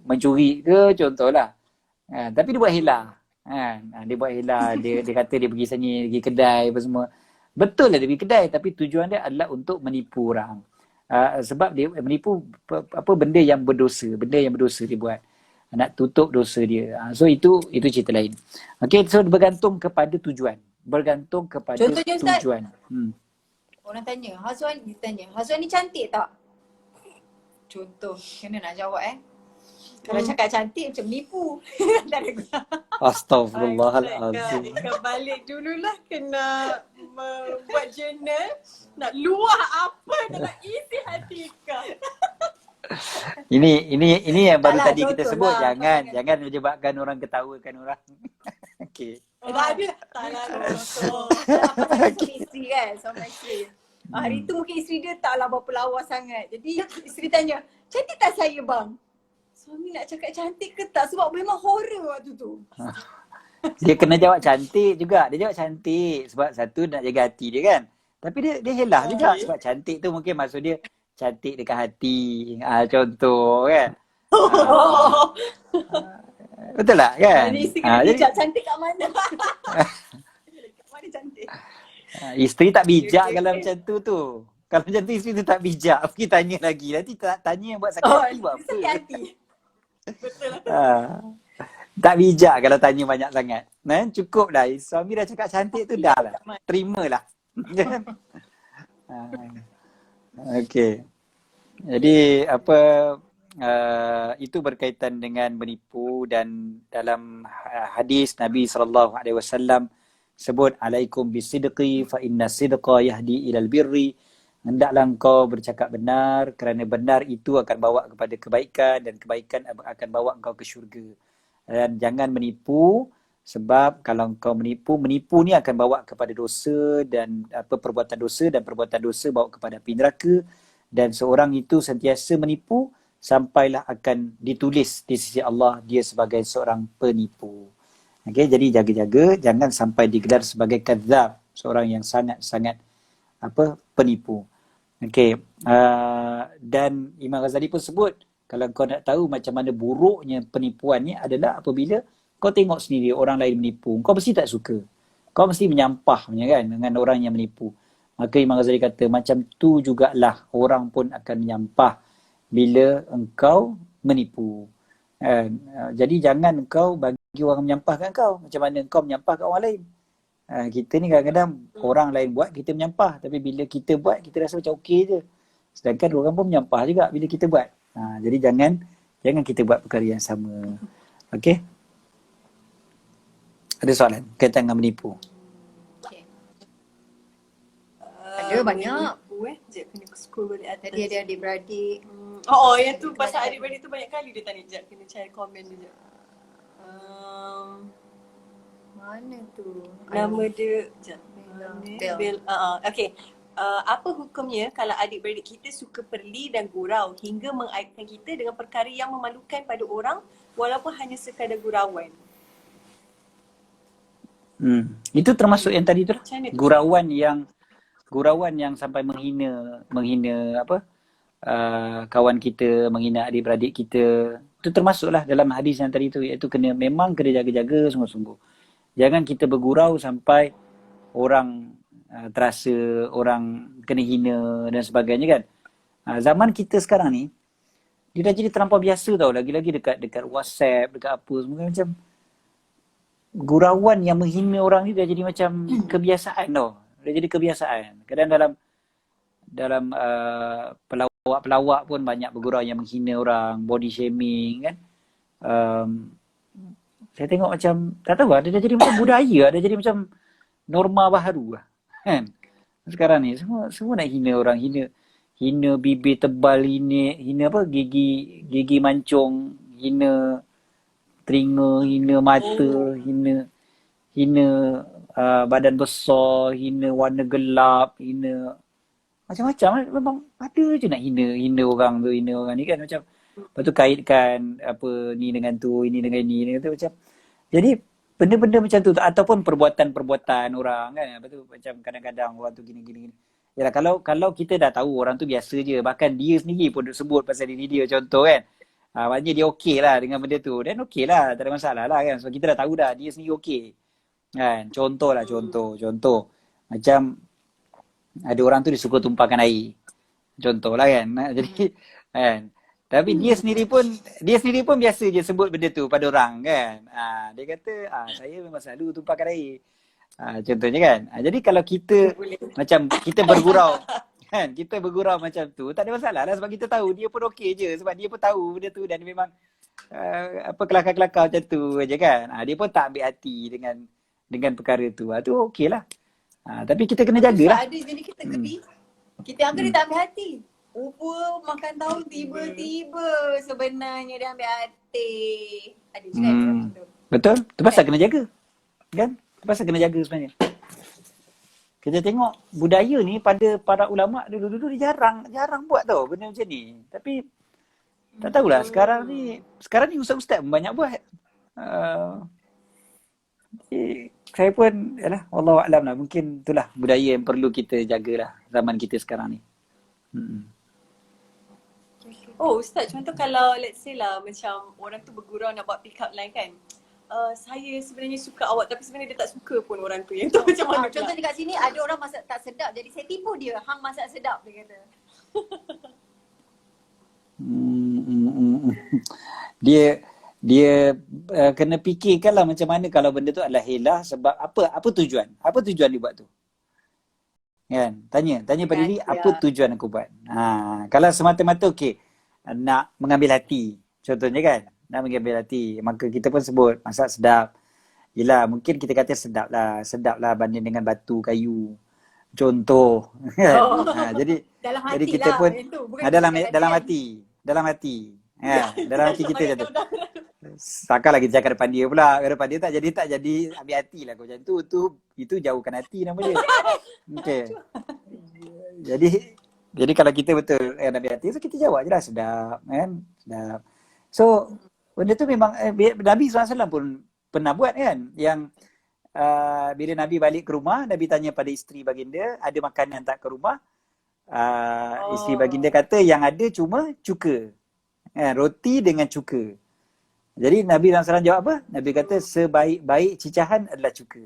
mencuri ke, contohlah. Tapi dia buat helah. Dia buat helah, dia kata dia pergi sini, pergi kedai apa semua. Betul lah dia pergi kedai, tapi tujuan dia adalah untuk menipu orang. Sebab dia menipu benda yang berdosa dia buat. Nak tutup dosa dia. So itu cerita lain. Okay, so bergantung kepada tujuan. Contohnya, Ustaz, tujuan. Orang tanya, Hazwan ni cantik tak? Contoh, kena nak jawab Kalau cakap cantik macam menipu. Tak ada guna. Astaghfirullahalazim. Balik dululah kena membuat journal. Nak luah apa dalam isi hati kau. Ini yang baru tadi kita sebut. lah, Jangan menyebabkan orang ketawakan orang. Okey. Taklah Pasal isteri kan, sama isteri. Hari tu mungkin isteri dia taklah berapa lawa sangat. Jadi isteri tanya, cantik tak saya bang? Suami nak cakap cantik ke tak? Sebab memang horror waktu tu. Dia kena jawab cantik juga. Dia jawab cantik sebab satu nak jaga hati dia kan. Tapi dia helah juga sebab cantik tu mungkin maksud dia cantik dekat hati. Contoh kan. Betul tak kan? Jadi isteri kena bijak cantik kat mana? Kat mana cantik? Isteri tak bijak kalau macam tu. Kalau macam tu isteri tu tak bijak. Pergi tanya lagi. Nanti tanya yang buat sakit hati buat apa. Sakit hati. Betul lah. Tak bijak kalau tanya banyak sangat. Cukup dah. Suami dah cakap cantik tu dah lah. Terimalah. Okey. Jadi itu berkaitan dengan menipu, dan dalam hadis Nabi SAW sebut alaikum bisidqi fa inna sidqa yahdi ilal birri. Hendaklah engkau bercakap benar kerana benar itu akan bawa kepada kebaikan dan kebaikan akan bawa engkau ke syurga. Dan jangan menipu, sebab kalau engkau menipu ni akan bawa kepada dosa dan perbuatan dosa bawa kepada api neraka, dan seorang itu sentiasa menipu sampailah akan ditulis di sisi Allah dia sebagai seorang penipu. Okey, jadi jaga-jaga jangan sampai digelar sebagai kadzab, seorang yang sangat-sangat penipu. Okey, dan Imam Ghazali pun sebut kalau kau nak tahu macam mana buruknya penipuan ni adalah apabila kau tengok sendiri orang lain menipu, kau mesti tak suka. Kau mesti menyampahnya kan dengan orang yang menipu. Maka Imam Ghazali kata macam tu jugalah orang pun akan menyampah bila engkau menipu. Jadi jangan engkau bagi orang menyampahkan kau macam mana engkau menyampahkan orang lain. Kita ni kadang-kadang orang lain buat kita menyampah, tapi bila kita buat kita rasa macam okey je. Sedangkan orang pun menyampah juga bila kita buat. Jadi jangan kita buat perkara yang sama. Okey? Ada soalan kaitan dengan menipu? Okay. Ada banyak. Sekejap kena scroll balik atas. Tadi ada adik-beradik. Yang tu pasal adik-beradik tu banyak kali dia tanya. Sekejap kena cari komen dia. Mana tu? Nama dia Bel. Okay. Apa hukumnya kalau adik-beradik kita suka perli dan gurau hingga mengaibkan kita dengan perkara yang memalukan pada orang walaupun hanya sekadar gurauan? Itu termasuk yang tadi tu lah. Gurauan yang sampai menghina kawan kita, menghina adik-beradik kita. Itu termasuklah dalam hadis yang tadi tu, iaitu memang kena jaga-jaga sungguh-sungguh. Jangan kita bergurau sampai orang terasa, orang kena hina dan sebagainya kan. Zaman kita sekarang ni, dia dah jadi terlampau biasa tau. Lagi-lagi dekat WhatsApp, dekat apa semua macam gurauan yang menghina orang ni dah jadi macam kebiasaan tau. Dah jadi kebiasaan. Kadang dalam pelawak-pelawak pun banyak bergurau yang menghina orang, body shaming kan. Saya tengok macam, tak tahu lah, dia dah jadi macam budaya, dah jadi macam norma baharu lah kan. Sekarang ni semua nak hina orang, hina bibir tebal, hina apa, gigi mancung, hina telinga, hina mata, hina badan besar, hina warna gelap, hina macam-macam. Memang ada je nak hina orang tu, hina orang ni kan. Macam lepas tu kaitkan apa ni dengan tu, ini dengan ni dengan tu, macam jadi benda-benda macam tu ataupun perbuatan-perbuatan orang kan. Lepas tu macam kadang-kadang orang tu gini. Yalah, kalau kita dah tahu orang tu biasa je, bahkan dia sendiri pun sebut pasal diri dia contoh kan. Maknanya dia okey lah dengan benda tu, dan okey lah, tak ada masalah lah kan. Sebab kita dah tahu dah dia sendiri okey kan. Contoh macam ada orang tu dia suka tumpahkan air, contoh lah kan. Jadi kan, tapi dia sendiri pun biasa je sebut benda tu pada orang kan. Dia kata saya memang selalu tumpahkan air, contohnya kan. Jadi kalau kita macam kita bergurau kan, kita bergurau macam tu, tak ada masalah lah, sebab kita tahu dia pun okey je, sebab dia pun tahu benda tu dan memang kelakar-kelakar macam tu aja kan. Dia pun tak ambil hati dengan perkara tu. Tu okey lah. Tapi kita kena jagalah. Ada jadi kita geli. Kita anggap dia tak ambil hati. Rupa makan tahu tiba-tiba sebenarnya dia ambil hati. Ada juga macam tu. Betul. Tu pasal kena jaga. Kan? Tu pasal kena jaga sebenarnya. Kita tengok budaya ni pada para ulama dulu-dulu dia jarang buat tau benda macam ni. Tapi tak tahulah sekarang ni ustaz-ustaz pun banyak buat. Saya pun wallahualam lah, mungkin itulah budaya yang perlu kita jagalah zaman kita sekarang ni. Oh Ustaz, contoh kalau let's say lah macam orang tu bergurau nak buat pick up line kan. Saya sebenarnya suka awak tapi sebenarnya dia tak suka pun orang tu. Yang tu macam mana? Contoh dekat sini ada orang masak tak sedap, jadi saya tipu dia. Hang masak sedap, dia kata. Dia kena fikirkanlah macam mana kalau benda tu adalah helah, sebab apa tujuan? Apa tujuan dia buat tu? Kan? Tanya pada diri, apa tujuan aku buat? Kalau semata-mata okey, nak mengambil hati, contohnya kan, nak mengambil hati, maka kita pun sebut masak sedap. Yelah, mungkin kita kata sedap lah banding dengan batu, kayu, contoh. Jadi dalam hati jadi kita lah, pun itu. dalam hati. Dalam hati kita kata. Takkanlah kita cakap depan dia pula. Depan dia tak jadi ambil hati lah kau macam tu. Itu jauhkan hati nama dia. Okey. Jadi kalau kita betul ambil hati, so kita jawab je lah sedap kan. Sedap. So benda tu memang Nabi SAW pun pernah buat kan. Yang bila Nabi balik ke rumah, Nabi tanya pada isteri baginda, ada makanan tak ke rumah? Isteri baginda kata yang ada cuma cuka. Roti dengan cuka. Jadi Nabi SAW jawab apa? Nabi kata sebaik-baik cicahan adalah cuka.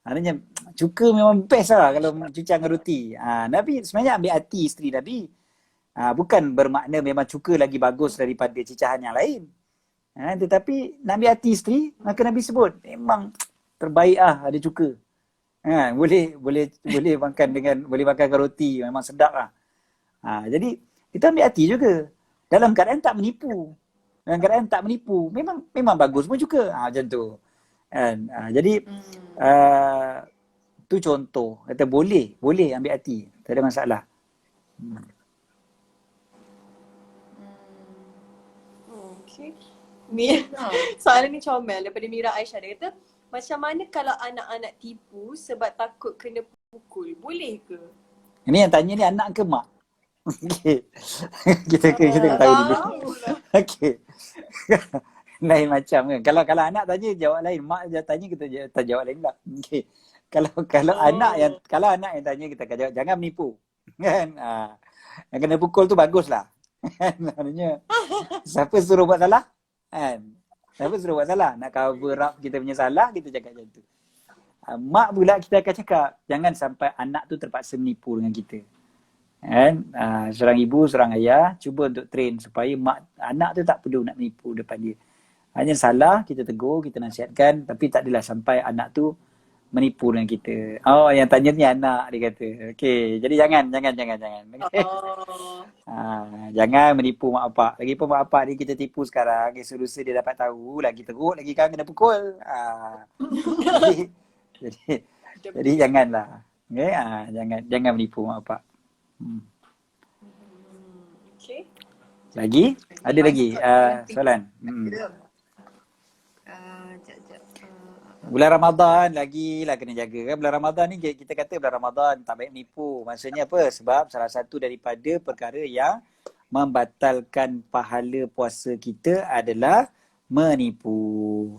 Maknanya cuka memang best lah kalau cicah dengan roti. Nabi sebenarnya ambil hati isteri Nabi. Bukan bermakna memang cuka lagi bagus daripada cicahan yang lain. Tetapi Nabi hati isteri, maka Nabi sebut memang terbaik ada cuka. Boleh makan dengan roti, memang sedap lah. Jadi kita ambil hati juga. Dalam keadaan tak menipu. Memang bagus pun juga. Macam tu. Jadi tu contoh. Kata boleh ambil hati. Tak ada masalah. Okay. Soalan ni comel daripada Mira Aisyah. Dia kata, macam mana kalau anak-anak tipu sebab takut kena pukul? Boleh ke? Ini yang tanya ni anak ke mak? Okay. kita tahu dulu. Okey. Lain macam kan. Kalau anak tanya jawab lain, mak tanya kita tak jawab lain tak. Okey. Kalau anak yang tanya kita akan jawab jangan menipu. Kan? Yang kena pukul tu baguslah. Maknanya siapa suruh buat salah? Kan? Siapa suruh buat salah? Nak cover up kita punya salah, kita cakap macam tu. Mak pula kita akan cakap, jangan sampai anak tu terpaksa menipu dengan kita. Kan? Seorang ibu, seorang ayah cuba untuk train supaya anak tu tak perlu nak menipu depan dia. Hanya salah, kita tegur, kita nasihatkan, tapi tak adalah sampai anak tu menipu dengan kita. Oh, yang tanya ni anak, dia kata. Okey, jadi jangan. Okay. Oh. Jangan menipu mak bapak. Lagipun mak bapak ni kita tipu sekarang, esok lusa dia dapat tahu, lagi teruk, lagi kan kena pukul. Jadi janganlah. Okay? Jangan menipu mak bapak. Okay. Lagi? Ada lagi soalan? Bulan Ramadan lagilah kena jaga kan. Bulan Ramadan ni kita kata bulan Ramadan tak baik menipu. Maksudnya apa? Sebab salah satu daripada perkara yang membatalkan pahala puasa kita adalah menipu.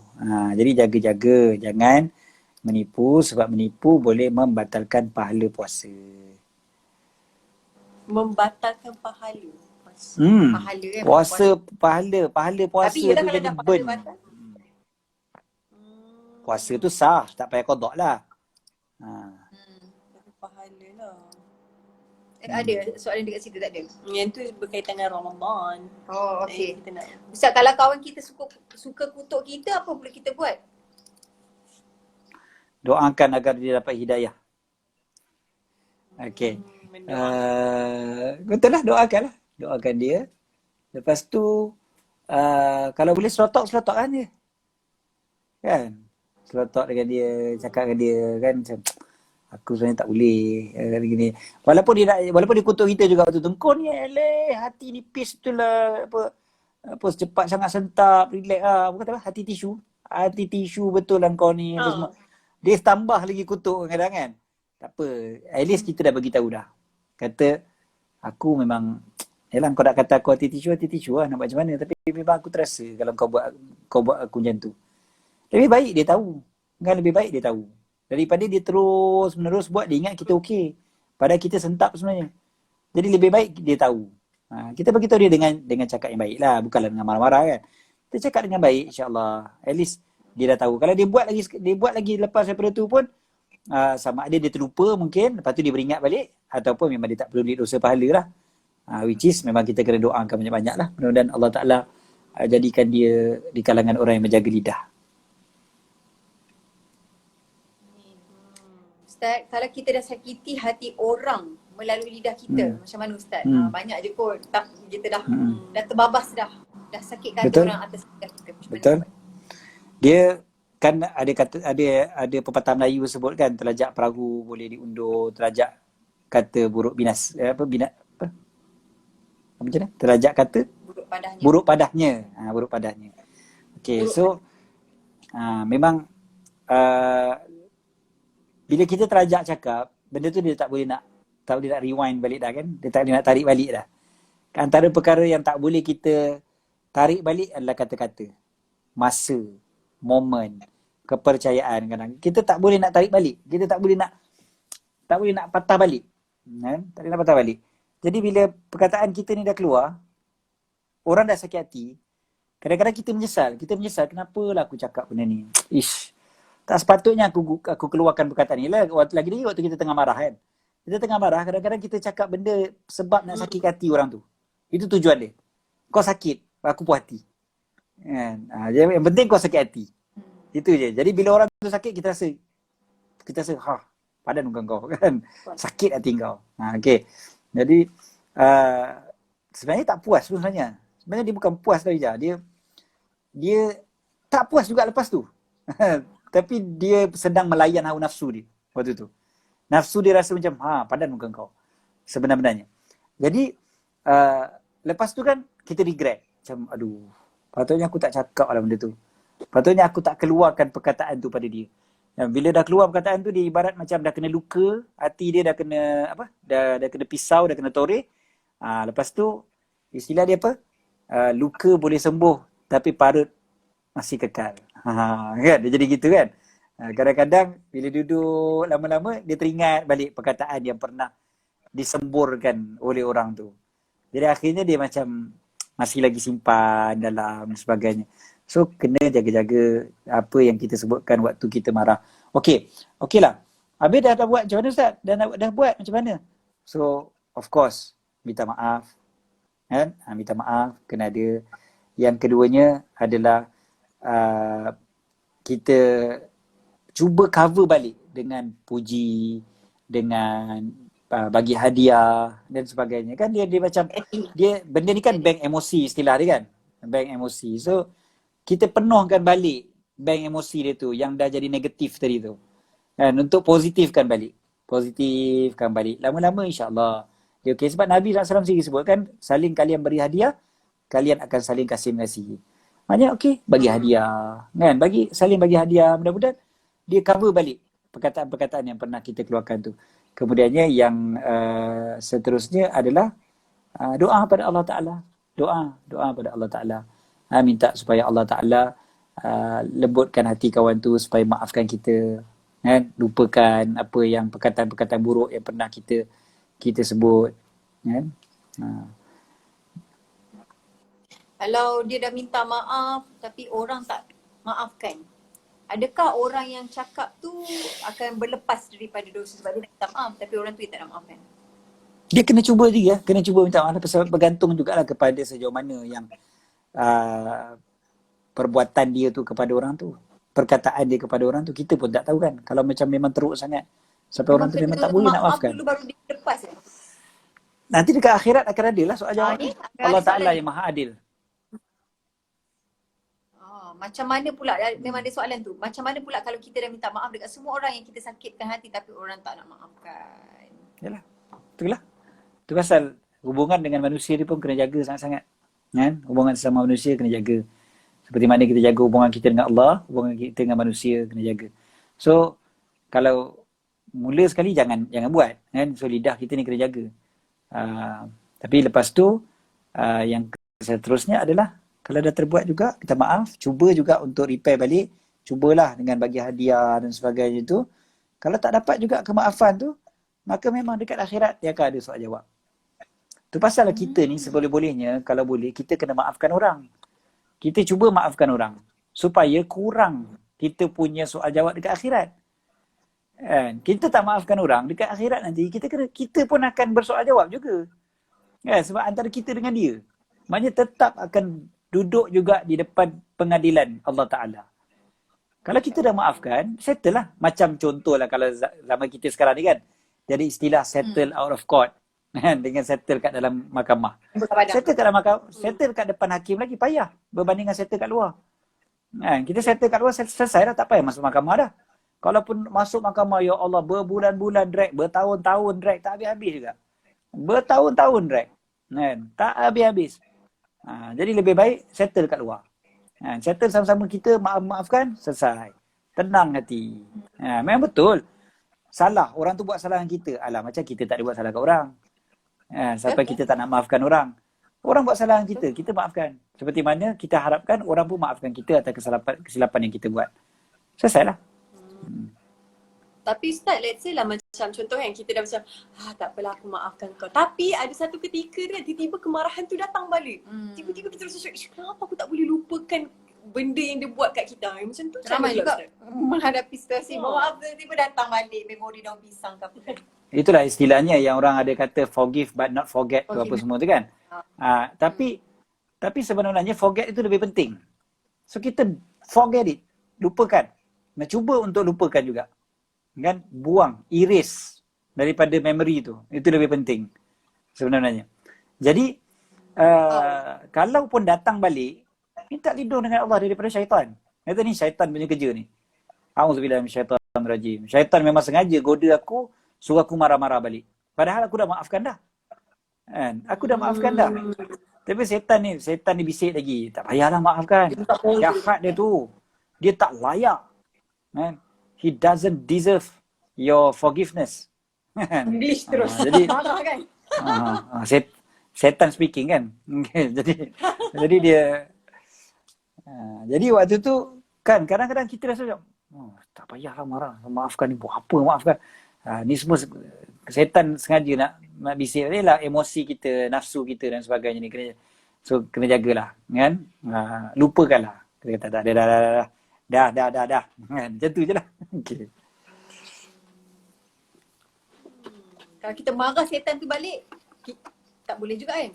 Jadi jaga-jaga, jangan menipu sebab menipu boleh membatalkan pahala puasa. Membatalkan pahala. Pahala kan. Pahala puasa tapi tu jadi burn. Puasa tu sah, tak payah qada lah. Pahala lah. Ada soalan dekat situ tak ada? Yang tu berkaitan dengan Ramadan. Oh, okey. Kita nak Ustaz, kalau kawan kita suka kutuk kita, apa boleh kita buat? Doakan agar dia dapat hidayah. Okey. Betul lah, doakan dia. Lepas tu kalau boleh selotok-selotokkan dia. Kan? Selotok dengan dia, cakap dengan dia kan macam aku sebenarnya tak boleh gini. Walaupun dia kutuk kita juga waktu tu. Kau ni hati nipis tu lah apa secepat sangat sentap, relax lah. Apa kata apa? Hati tisu betul lah kau ni. Apa semua. Dia tambah lagi kutuk kadang-kadang kan. Tak apa. At least kita dah bagi tahu dah. Kata aku memang yalah kau nak kata aku hati tisu lah nak buat macam mana. Tapi memang aku terasa kalau kau buat aku macam tu. Lebih baik dia tahu. Lebih baik dia tahu. Daripada dia terus menerus buat, dia ingat kita okey. Padahal kita sentap sebenarnya. Jadi lebih baik dia tahu. Kita bagi tahu dia dengan cakap yang baik lah. Bukanlah dengan marah-marah kan. Kita cakap dengan baik insyaAllah. At least dia dah tahu. Kalau dia buat lagi lepas daripada tu pun, sama ada dia terlupa mungkin. Lepas tu dia beringat balik. Ataupun memang dia tak perlu dosa pahala lah. Which is memang kita kena doakan banyak-banyak lah. Mudah-mudahan Allah Ta'ala jadikan dia di kalangan orang yang menjaga lidah. Ustaz, kalau kita dah sakiti hati orang melalui lidah kita, macam mana Ustaz? Banyak je kot. Kita dah terbabas dah sakit hati orang atas lidah kita. Betul. Dia kan ada pepatah Melayu sebut kan, terlajak perahu boleh diundur, terlajak kata buruk binas apa macam mana? Terlajak kata buruk padahnya. Buruk padahnya. Okey, so memang bila kita terajak cakap, benda tu dia tak boleh nak rewind balik dah kan. Dia tak boleh nak tarik balik dah. Antara perkara yang tak boleh kita tarik balik adalah kata-kata. Masa, momen, kepercayaan kadang. Kita tak boleh nak tarik balik. Kita tak boleh nak patah balik. Kan? Tak boleh nak patah balik. Jadi bila perkataan kita ni dah keluar, orang dah sakit hati, kadang-kadang kita menyesal. Kenapalah aku cakap benda ni? Tak sepatutnya aku keluarkan perkataan ni lah. Lagi-lagi waktu kita tengah marah kan. Kita tengah marah, kadang-kadang kita cakap benda sebab nak sakit hati orang tu. Itu tujuan dia. Kau sakit, aku puas hati. Kan? Yang penting kau sakit hati. Itu je. Jadi bila orang tu sakit, kita rasa padan muka kau kan. Sakit hati kau. Okay. Jadi sebenarnya tak puas tu sebenarnya. Sebenarnya dia bukan puas tau Ija. Dia tak puas juga lepas tu. Tapi dia sedang melayan hawa nafsu dia waktu tu. Nafsu dia rasa macam, padan muka kau. Sebenarnya. Jadi, lepas tu kan kita regret. Macam, aduh, patutnya aku tak cakap lah benda tu. Patutnya aku tak keluarkan perkataan tu pada dia. Dan bila dah keluar perkataan tu, dia ibarat macam dah kena luka. Hati dia dah kena, dah kena pisau, dah kena toreh. Lepas tu, istilah dia apa? Luka boleh sembuh, tapi parut masih kekal. Kan? Dia jadi gitu kan? Kadang-kadang bila duduk lama-lama dia teringat balik perkataan yang pernah disemburkan oleh orang tu. Jadi akhirnya dia macam masih lagi simpan dalam dan sebagainya. So kena jaga-jaga apa yang kita sebutkan waktu kita marah. Okey lah. Habis dah buat macam mana Ustaz? Dah buat macam mana? So of course minta maaf. Kan? Minta maaf kena ada. Yang keduanya adalah kita cuba cover balik dengan puji, dengan bagi hadiah dan sebagainya. Kan dia macam benda ni kan bank emosi istilah dia kan. Bank emosi. So kita penuhkan balik bank emosi dia tu yang dah jadi negatif tadi tu. Kan untuk positifkan balik. Positifkan balik. Lama-lama insya-Allah dia okey. Sebab Nabi SAW sendiri sebutkan saling kalian beri hadiah, kalian akan saling kasih mengasihi. Maknanya okey, bagi hadiah. Kan? Saling bagi hadiah. Mudah-mudahan dia cover balik perkataan-perkataan yang pernah kita keluarkan tu. Kemudiannya yang seterusnya adalah doa pada Allah Ta'ala. Doa pada Allah Ta'ala. Minta supaya Allah Ta'ala lembutkan hati kawan tu supaya maafkan kita. Kan? Lupakan apa yang perkataan-perkataan buruk yang pernah kita sebut. Kan? Kalau dia dah minta maaf tapi orang tak maafkan, adakah orang yang cakap tu akan berlepas daripada dosa sebab dia dah minta maaf tapi orang tu dia tak nak maafkan? Dia kena cuba juga, kena cuba minta maaf. Bergantung jugalah kepada sejauh mana yang perbuatan dia tu kepada orang tu. Perkataan dia kepada orang tu, kita pun tak tahu kan. Kalau macam memang teruk sangat, sampai orang tu memang tak boleh nak maafkan. Maaf dulu baru dia lepas ya? Nanti dekat akhirat akan ada lah soal jawab ni. Allah Ta'ala yang maha adil. Macam mana pula, memang ada soalan tu, macam mana pula kalau kita dah minta maaf dekat semua orang yang kita sakitkan hati tapi orang tak nak maafkan? Yalah, itulah. Itu pasal hubungan dengan manusia ni pun kena jaga sangat-sangat. Kan? Hubungan sesama manusia kena jaga. Seperti mana kita jaga hubungan kita dengan Allah, hubungan kita dengan manusia kena jaga. So, kalau mula sekali jangan buat. Kan? So, lidah kita ni kena jaga. Tapi lepas tu, yang seterusnya adalah kalau dah terbuat juga, kita maaf. Cuba juga untuk repair balik. Cubalah dengan bagi hadiah dan sebagainya tu. Kalau tak dapat juga kemaafan tu, maka memang dekat akhirat dia akan ada soal jawab. Tu pasal kita ni seboleh-bolehnya, kalau boleh, kita kena maafkan orang. Kita cuba maafkan orang. Supaya kurang kita punya soal jawab dekat akhirat. Kita tak maafkan orang, dekat akhirat nanti kita pun akan bersoal jawab juga. Sebab antara kita dengan dia. Maknanya tetap akan duduk juga di depan pengadilan Allah Ta'ala. Kalau kita dah maafkan, settle lah. Macam contohlah kalau zaman kita sekarang ni kan. Jadi istilah settle out of court. Dengan settle kat dalam mahkamah. Settle kat dalam mahkamah, settle kat depan hakim lagi payah. Berbanding dengan settle kat luar. Kita settle kat luar, selesai dah. Tak payah masuk mahkamah dah. Kalaupun masuk mahkamah, ya Allah, berbulan-bulan drag, bertahun-tahun drag, tak habis-habis juga. Bertahun-tahun drag. Tak habis-habis. Jadi lebih baik settle kat luar. Settle sama-sama kita, maafkan, selesai. Tenang hati. Memang betul. Salah, orang tu buat salah dengan kita. Alah, macam kita tak ada buat salah kat orang. Sampai kita tak nak maafkan orang. Orang buat salah dengan kita maafkan. Seperti mana kita harapkan orang pun maafkan kita atas kesilapan yang kita buat. Selesailah. Tapi Ustaz, let's say lah macam contoh yang kita dah macam tak apalah aku maafkan kau. Tapi ada satu ketika dia tiba-tiba kemarahan tu datang balik. Tiba-tiba kita rasa kenapa aku tak boleh lupakan benda yang dia buat kat kita. Macam tu ramai juga menghadapi situasi maaf tiba-tiba datang balik memori daun pisang ke apa. Itulah istilahnya yang orang ada kata forgive but not forget tu apa semua tu kan. Tapi sebenarnya forget itu lebih penting. So kita forget it. Lupakan. Nah, cuba untuk lupakan juga. Kan? Buang, erase daripada memory tu. Itu lebih penting sebenarnya. Jadi kalau pun datang balik, minta lindung dengan Allah daripada syaitan. Kata ni syaitan punya kerja ni. A'udzubillahi minasyaitanirrajim. Syaitan memang sengaja goda aku, suruh aku marah-marah balik. Padahal aku dah maafkan dah. Kan? Aku dah maafkan dah. Tapi setan ni bisik lagi. Tak payahlah maafkan. Jahat dia tu. Dia tak layak. Kan? He doesn't deserve your forgiveness. English terus. Jadi marah kan. Setan speaking kan. jadi dia jadi waktu tu kan kadang-kadang kita rasa macam tak payahlah marah. Maafkan ni buat apa maafkan. Ni semua setan sengaja nak bisik ni lah emosi kita, nafsu kita dan sebagainya ni kena jagalah kan. Lupakanlah. Kita kata tak ada dah kan. Macam tu je lah. Okey. Kalau kita marah setan tu balik, tak boleh juga kan?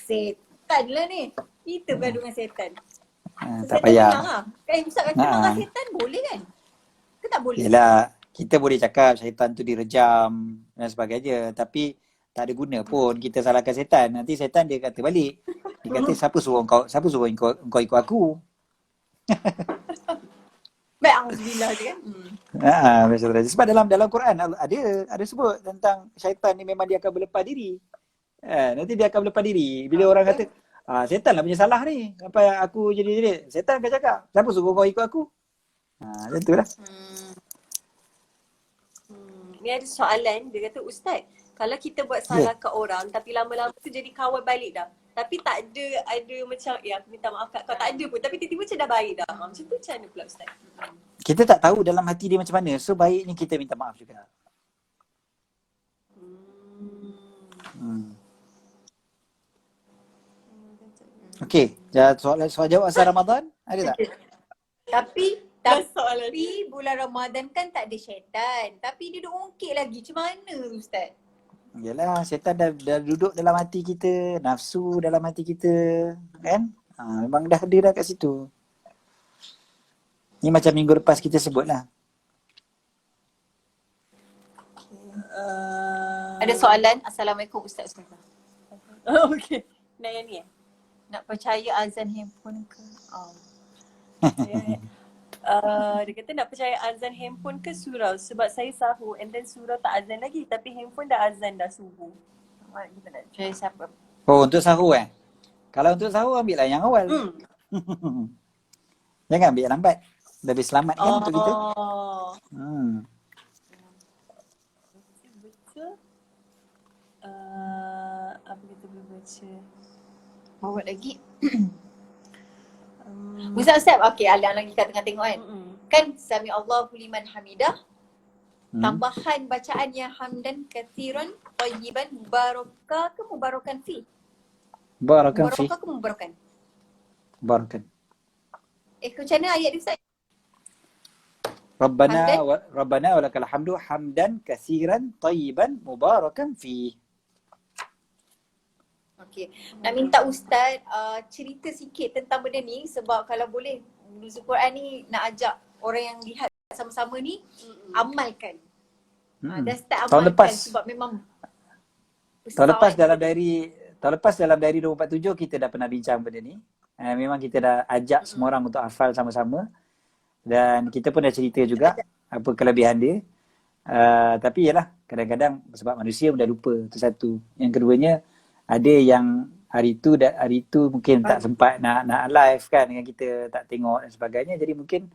Setan lah ni. Kita bergaduh dengan setan. Tak payah. Lah. Kan Ustaz kata marah setan boleh kan? Ke tak boleh? Yelah, kita boleh cakap syaitan tu direjam dan sebagainya. Tapi tak ada guna pun kita salahkan setan. Nanti setan dia kata balik. Dia kata siapa suruh kau ikut aku? Baik, alhamdulillah je kan. Sebab dalam Quran ada sebut tentang syaitan ni memang dia akan berlepas diri. Nanti dia akan berlepas diri. Bila orang kata, setan lah punya salah ni. Sampai aku jadi. Setan akan cakap, siapa suruh kau ikut aku? Macam tu lah. Ni ada soalan, dia kata, Ustaz, kalau kita buat salah kat orang tapi lama-lama tu jadi kawan balik dah. Tapi tak ada macam, aku minta maaf kat kau, tak ada pun. Tapi tiba-tiba macam dah baik dah. Macam tu macam mana pula Ustaz? Kita tak tahu dalam hati dia macam mana. So baiknya kita minta maaf juga. Okey, soal jawab asal Ramadan ada tak? Tapi soalan bulan Ramadan kan tak ada syaitan. Tapi dia duk ungkit lagi. Macam mana Ustaz? Yalah, syaitan dah duduk dalam hati kita, nafsu dalam hati kita, kan? Memang dah ada dah kat situ. Ni macam minggu lepas kita sebut lah. Ada soalan. Assalamualaikum Ustaz. Okey. Nak yang ni Nak percaya azan handphone ke? Dia kata nak percaya azan handphone ke surau sebab saya sahur and then surau tak azan lagi tapi handphone dah azan dah subuh. Kita nak percaya siapa? Oh, untuk sahur Kalau untuk sahur ambil lah yang awal. Jangan ambil yang lambat. Lebih selamat kan untuk kita. Betul. Apa kita boleh baca? Bawa lagi. Ustaz, okey, Alan lagi kat tengah tengok kan. Kan sami Allahu liman hamidah. Tambahan bacaan yang hamdan kathiran tayyiban mubarakah ke mubarakan fi? Barakan fi. Mubarakah ke mubarakan? Barakan. Macam mana ayat dia Ustaz? Rabbana walakal hamdu hamdan kathiran tayyiban mubarakan fi. Okey. Nak minta Ustaz cerita sikit tentang benda ni sebab kalau boleh Nuzul Quran ni nak ajak orang yang lihat sama-sama ni amalkan. Dah start tahun amalkan lepas, sebab memang tahun lepas dalam diary 247 kita dah pernah bincang benda ni. Memang kita dah ajak semua orang untuk hafal sama-sama dan kita pun dah cerita juga apa kelebihan dia. Tapi yalah, kadang-kadang sebab manusia dah lupa, itu satu. Yang keduanya, ada yang hari tu mungkin tak sempat nak live kan dengan kita, tak tengok dan sebagainya, jadi mungkin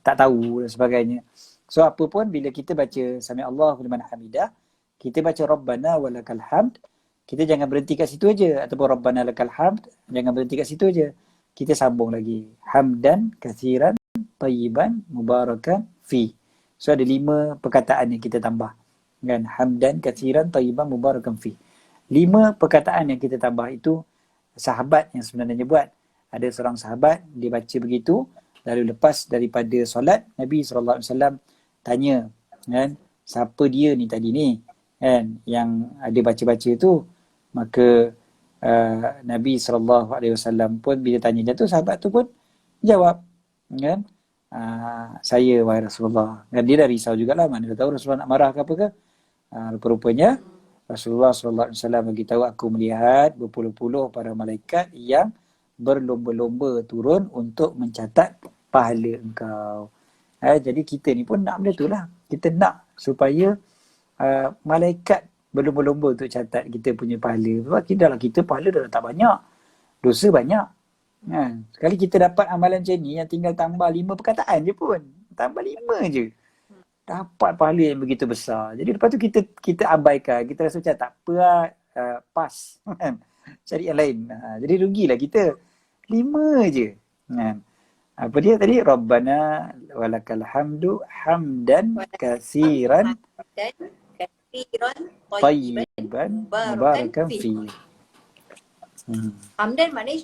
tak tahu dan sebagainya. So apa pun bila kita baca Sami Allahu liman hamidah, kita baca Rabbana walakal hamd, kita jangan berhenti kat situ aja, ataupun Rabbana lakal hamd, jangan berhenti kat situ aja. Kita sambung lagi. Hamdan kathiran tayyiban mubarakan fi. So ada 5 perkataan yang kita tambah. Kan? Hamdan kathiran tayyiban mubarakan fi. 5 perkataan yang kita tambah itu sahabat yang sebenarnya buat. Ada seorang sahabat, dia baca begitu, lalu lepas daripada solat, Nabi SAW tanya, kan, siapa dia ni tadi ni, kan, yang ada baca-baca tu. Maka Nabi SAW pun bila tanya macam tu, sahabat tu pun jawab, kan, saya wahai Rasulullah. Dan dia dah risau jugalah, mana dia tahu Rasulullah nak marah ke apa ke. Rupa-rupanya Rasulullah SAW beritahu, aku melihat berpuluh-puluh para malaikat yang berlomba-lomba turun untuk mencatat pahala engkau. Jadi kita ni pun nak benda tu lah. Kita nak supaya malaikat berlomba-lomba untuk catat kita punya pahala. Sebab kita pahala dah tak banyak. Dosa banyak. Sekali kita dapat amalan macam ni yang tinggal tambah 5 perkataan je pun. Tambah 5 je. Dapat pahala yang begitu besar. Jadi lepas tu kita abaikan. Kita rasa macam tak apa lah, pas. Cari yang lain. Jadi rugilah kita. 5 je. Apa dia tadi? Rabbana walakal hamdu hamdan kathiran kathiran tayyiban Tayyiban mubarakan mubarakan fi. fi. Hamdan maknanya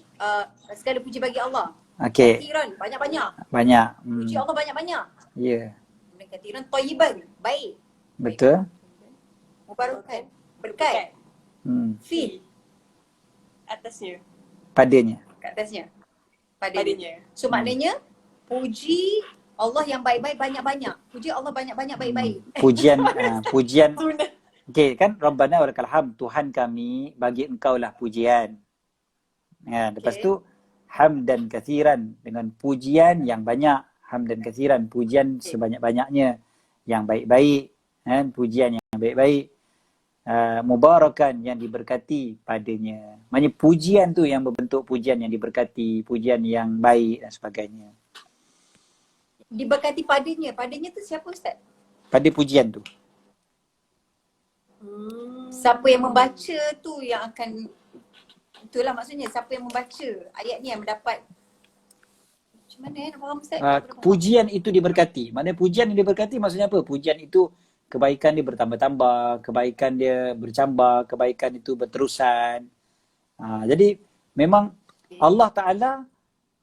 segala puji bagi Allah. Okey, Kathiran banyak-banyak. banyak. Puji Allah banyak-banyak. Ya, Kemudian kathiran tayyiban baik. betul. Mubarakan berkat. Fi Atasnya. Padanya. kat atasnya. Padanya. So maknanya puji Allah yang baik-baik banyak-banyak. Puji Allah banyak-banyak baik-baik. Pujian. Sunnah. Okey, kan Rabbana walakal hamd, Tuhan kami bagi engkau lah pujian. Lepas tu hamdan kathiran, dengan pujian yang banyak. Hamdan kathiran, pujian sebanyak-banyaknya yang baik-baik, kan? Pujian yang baik-baik. Mubarakan, yang diberkati padanya. Maksudnya pujian tu yang berbentuk pujian yang diberkati, pujian yang baik dan sebagainya. Diberkati padanya. Padanya tu siapa Ustaz? Pada pujian tu. Siapa yang membaca tu yang akan, itulah maksudnya siapa yang membaca ayat ni yang mendapat. Macam mana nak faham Ustaz? Pujian itu diberkati. Maknanya pujian yang diberkati maksudnya apa? Pujian itu kebaikan dia bertambah-tambah, kebaikan dia bercambah, kebaikan itu berterusan. Jadi memang Allah Ta'ala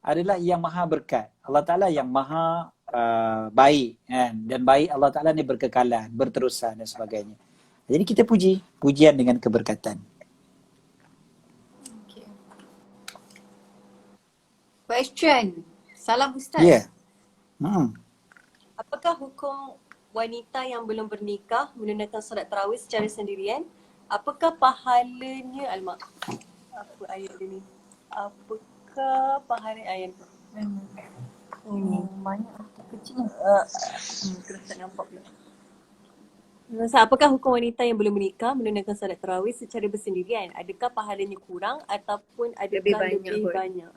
adalah yang maha berkat. Allah Ta'ala yang maha baik, kan? Dan baik Allah Ta'ala ni berkekalan, berterusan dan sebagainya. Jadi kita puji, pujian dengan keberkatan. Okay. Question. Salam Ustaz. Ya. Apakah hukum wanita yang belum bernikah menunaikan solat tarawih secara sendirian? Apakah pahalanya? Alamak. Apa ayat dia ni? Apakah pahala ayat tu? Banyak kecil. Terus tak nampak pula. Apakah hukum wanita yang belum menikah menunaikan solat tarawih secara bersendirian? Adakah pahalanya kurang ataupun adakah lebih banyak?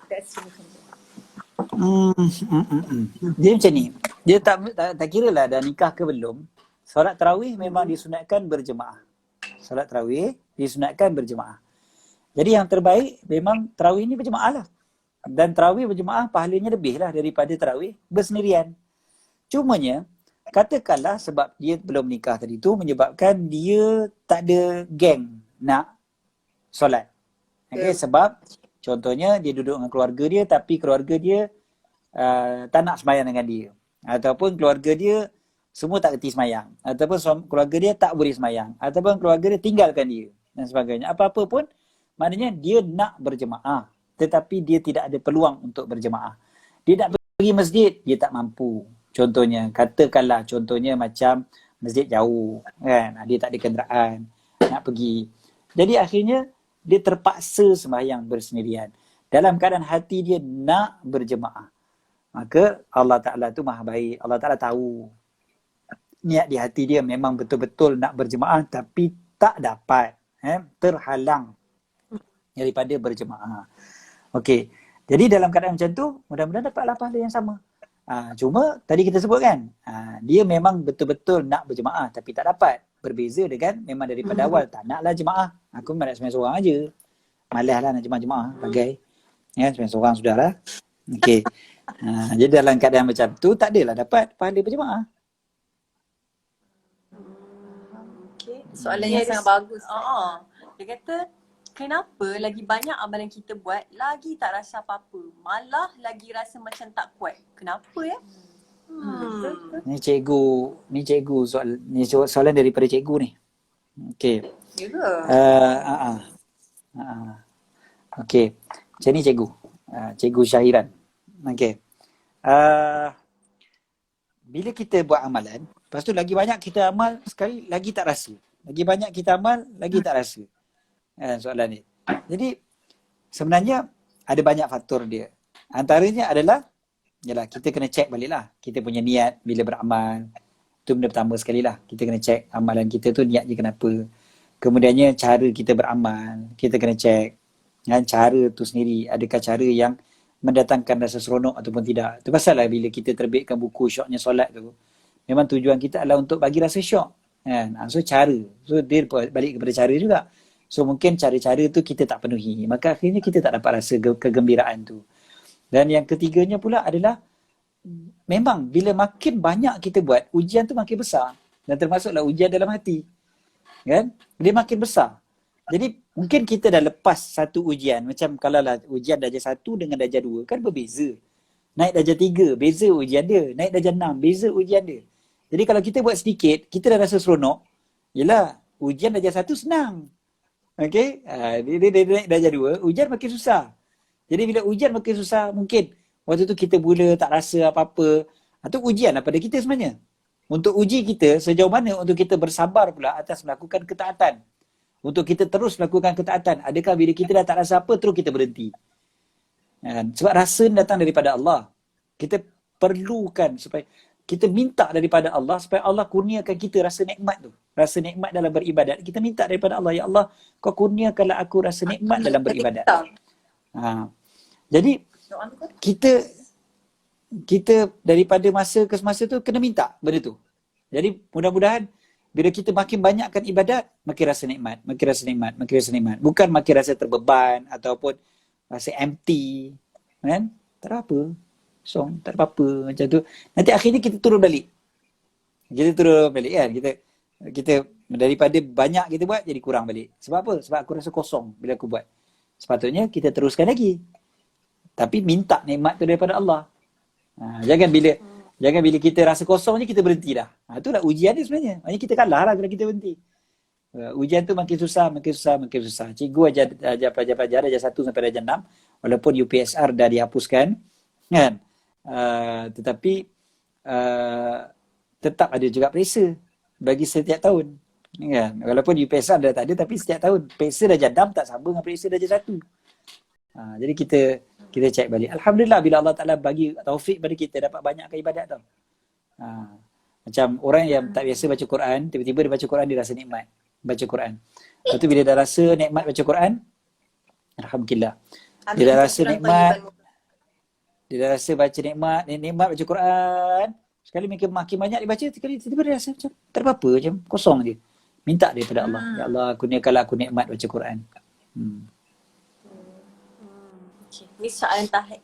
Tak semua. Dia macam ni. Dia tak kira lah dah nikah ke belum. Solat tarawih memang disunatkan berjemaah. Solat tarawih disunatkan berjemaah. Jadi yang terbaik memang tarawih ni berjemaah lah. Dan tarawih berjemaah pahalanya lebih lah daripada tarawih bersendirian. Cumanya, katakanlah sebab dia belum nikah tadi tu menyebabkan dia tak ada geng nak solat. Okay, sebab contohnya dia duduk dengan keluarga dia tapi keluarga dia tak nak sembahyang dengan dia. Ataupun keluarga dia semua tak reti sembahyang. Ataupun keluarga dia tak boleh sembahyang. Ataupun keluarga dia tinggalkan dia dan sebagainya. Apa-apa pun maknanya dia nak berjemaah tetapi dia tidak ada peluang untuk berjemaah. Dia nak pergi masjid, dia tak mampu. Contohnya, katakanlah contohnya macam masjid jauh kan. Dia tak ada kenderaan nak pergi. Jadi akhirnya dia terpaksa sembahyang bersendirian. Dalam keadaan hati dia nak berjemaah. Maka Allah Ta'ala tu maha baik. Allah Ta'ala tahu niat di hati dia memang betul-betul nak berjemaah tapi tak dapat. Terhalang daripada berjemaah. Okey. Jadi dalam keadaan macam tu, mudah-mudahan dapatlah pahala yang sama. Cuma tadi kita sebut kan, dia memang betul-betul nak berjemaah tapi tak dapat. Berbeza dengan memang daripada awal tak naklah jemaah. Aku memang nak sembahyang seorang aja. Malas lah nak jemaah-jemaah. Bagai. Ya, sembahyang seorang sudahlah. Okey. Jadi dalam keadaan macam tu, tak adalah dapat pahala berjemaah. Okay. Soalan yang sangat bagus. Dia kata, kenapa lagi banyak amalan kita buat, lagi tak rasa apa-apa. Malah lagi rasa macam tak kuat. Kenapa ya? Ni cikgu soalan daripada cikgu ni. Okey. Ya ke? Okey. Macam ni cikgu. Cikgu Syahiran. Okey. Bila kita buat amalan, lepas tu lagi banyak kita amal sekali lagi tak rasa. Lagi banyak kita amal lagi tak rasa. Soalan ni. Jadi sebenarnya ada banyak faktor dia. Antaranya adalah yalah, kita kena check balik lah. Kita punya niat bila beramal. Itu benda pertama sekali lah. Kita kena check amalan kita tu niat je kenapa. Kemudiannya cara kita beramal. Kita kena check. Kan, cara tu sendiri. Adakah cara yang mendatangkan rasa seronok ataupun tidak. Itu pasal lah bila kita terbitkan buku syoknya solat tu. Memang tujuan kita adalah untuk bagi rasa syok. Kan? So cara. So dia balik kepada cara juga. So mungkin cara-cara tu kita tak penuhi. Maka akhirnya kita tak dapat rasa kegembiraan tu. Dan yang ketiganya pula adalah memang bila makin banyak kita buat, ujian tu makin besar. dan termasuklah ujian dalam hati. Kan? Dia makin besar. Jadi mungkin kita dah lepas satu ujian, macam kalau lah ujian darjah 1 dengan darjah 2 kan berbeza. Naik darjah 3, beza ujian dia. Naik darjah 6, beza ujian dia. Jadi kalau kita buat sedikit, kita dah rasa seronok. Yelah, ujian darjah 1 senang. Okay? Dia naik darjah 2, ujian makin susah. Jadi bila ujian makin susah, mungkin waktu tu kita mula tak rasa apa-apa. Itu ujian lah pada kita sebenarnya. Untuk uji kita sejauh mana untuk kita bersabar pula atas melakukan ketaatan. Untuk kita terus melakukan ketaatan. Adakah bila kita dah tak rasa apa, terus kita berhenti. Sebab rasa datang daripada Allah. Kita perlukan supaya kita minta daripada Allah supaya Allah kurniakan kita rasa nikmat tu. Rasa nikmat dalam beribadat. Kita minta daripada Allah, ya Allah, kau kurniakanlah aku rasa nikmat dalam beribadat. Jadi kita daripada masa ke masa tu kena minta benda tu. Jadi mudah-mudahan bila kita makin banyakkan ibadat, makin rasa nikmat, makin rasa nikmat, makin rasa nikmat. Bukan makin rasa terbeban ataupun rasa empty. Kan? Tak ada apa. Kosong, tak ada apa-apa macam tu. Nanti akhirnya kita turun balik. Kita turun balik kan. Kita daripada banyak kita buat jadi kurang balik. Sebab apa? Sebab aku rasa kosong bila aku buat. Sepatutnya kita teruskan lagi. Tapi minta nikmat tu daripada Allah. Jangan bila kita rasa kosong je kita berhenti dah. Itulah ujian dia sebenarnya. Maksudnya kita kalah lah kalau kita berhenti. Ujian tu makin susah, makin susah, makin susah. Cikgu ajar pelajar-pelajar darjah 1 sampai darjah 6 walaupun UPSR dah dihapuskan kan. Tetapi tetap ada juga periksa bagi setiap tahun. Kan? Walaupun UPSR dah tak ada tapi setiap tahun periksa darjah 6 tak sama dengan periksa darjah 1. Jadi kita cek balik. Alhamdulillah bila Allah Ta'ala bagi taufik pada kita dapat banyakkan ibadat tau. Macam orang yang tak biasa baca Quran, tiba-tiba dia baca Quran dia rasa nikmat baca Quran. Lepas tu bila dah rasa nikmat baca Quran, Alhamdulillah. Dia dah rasa nikmat, dia dah rasa baca nikmat baca Quran. Sekali makin banyak dia baca, tiba-tiba dia rasa macam tak ada apa-apa, macam kosong je. Minta daripada Allah. Ya Allah, kurniakanlah aku nikmat baca Quran. Ni soalan tahir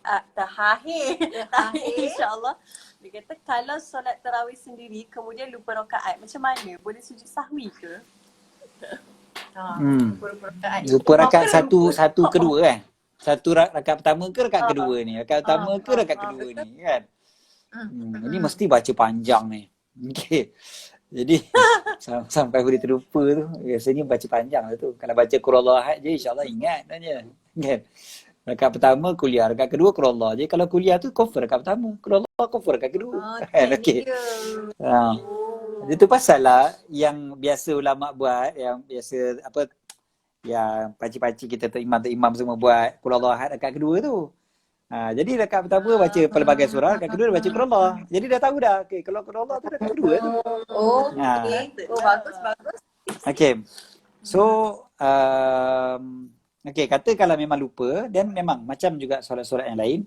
insyaAllah. Dia kata kalau solat tarawih sendiri kemudian lupa rakaat, macam mana? Boleh sujud sahwi ke? Lupa rakaat satu kedua kan? Satu rakaat pertama ke rakaat kedua ni? Rakaat pertama ke rakaat kedua ni kan? Ini mesti baca panjang ni. Okay. Jadi sampai boleh terlupa tu biasanya baca panjang lah tu. Kalau baca Qul Huwallahu Ahad je insyaAllah ingat tanya. Kan? Rakaat pertama kuliah, rakaat kedua Qul Huwallah. Jadi kalau kuliah tu cover rakaat pertama, Qul Huwallah cover rakaat kedua. Okey. Itu pasal lah yang biasa ulama buat, yang biasa apa yang pakcik-pakcik kita imam semua buat Qul Huwallahu Ahad rakaat kedua tu. Jadi rakaat pertama baca pelbagai surah, rakaat kedua baca Qul Huwallah. Jadi dah tahu dah. Okey, kalau Qul Huwallah tu rakaat kedua tu. Okey. Bagus. Okey. So okey, kata kalau memang lupa dan memang macam juga solat-solat yang lain,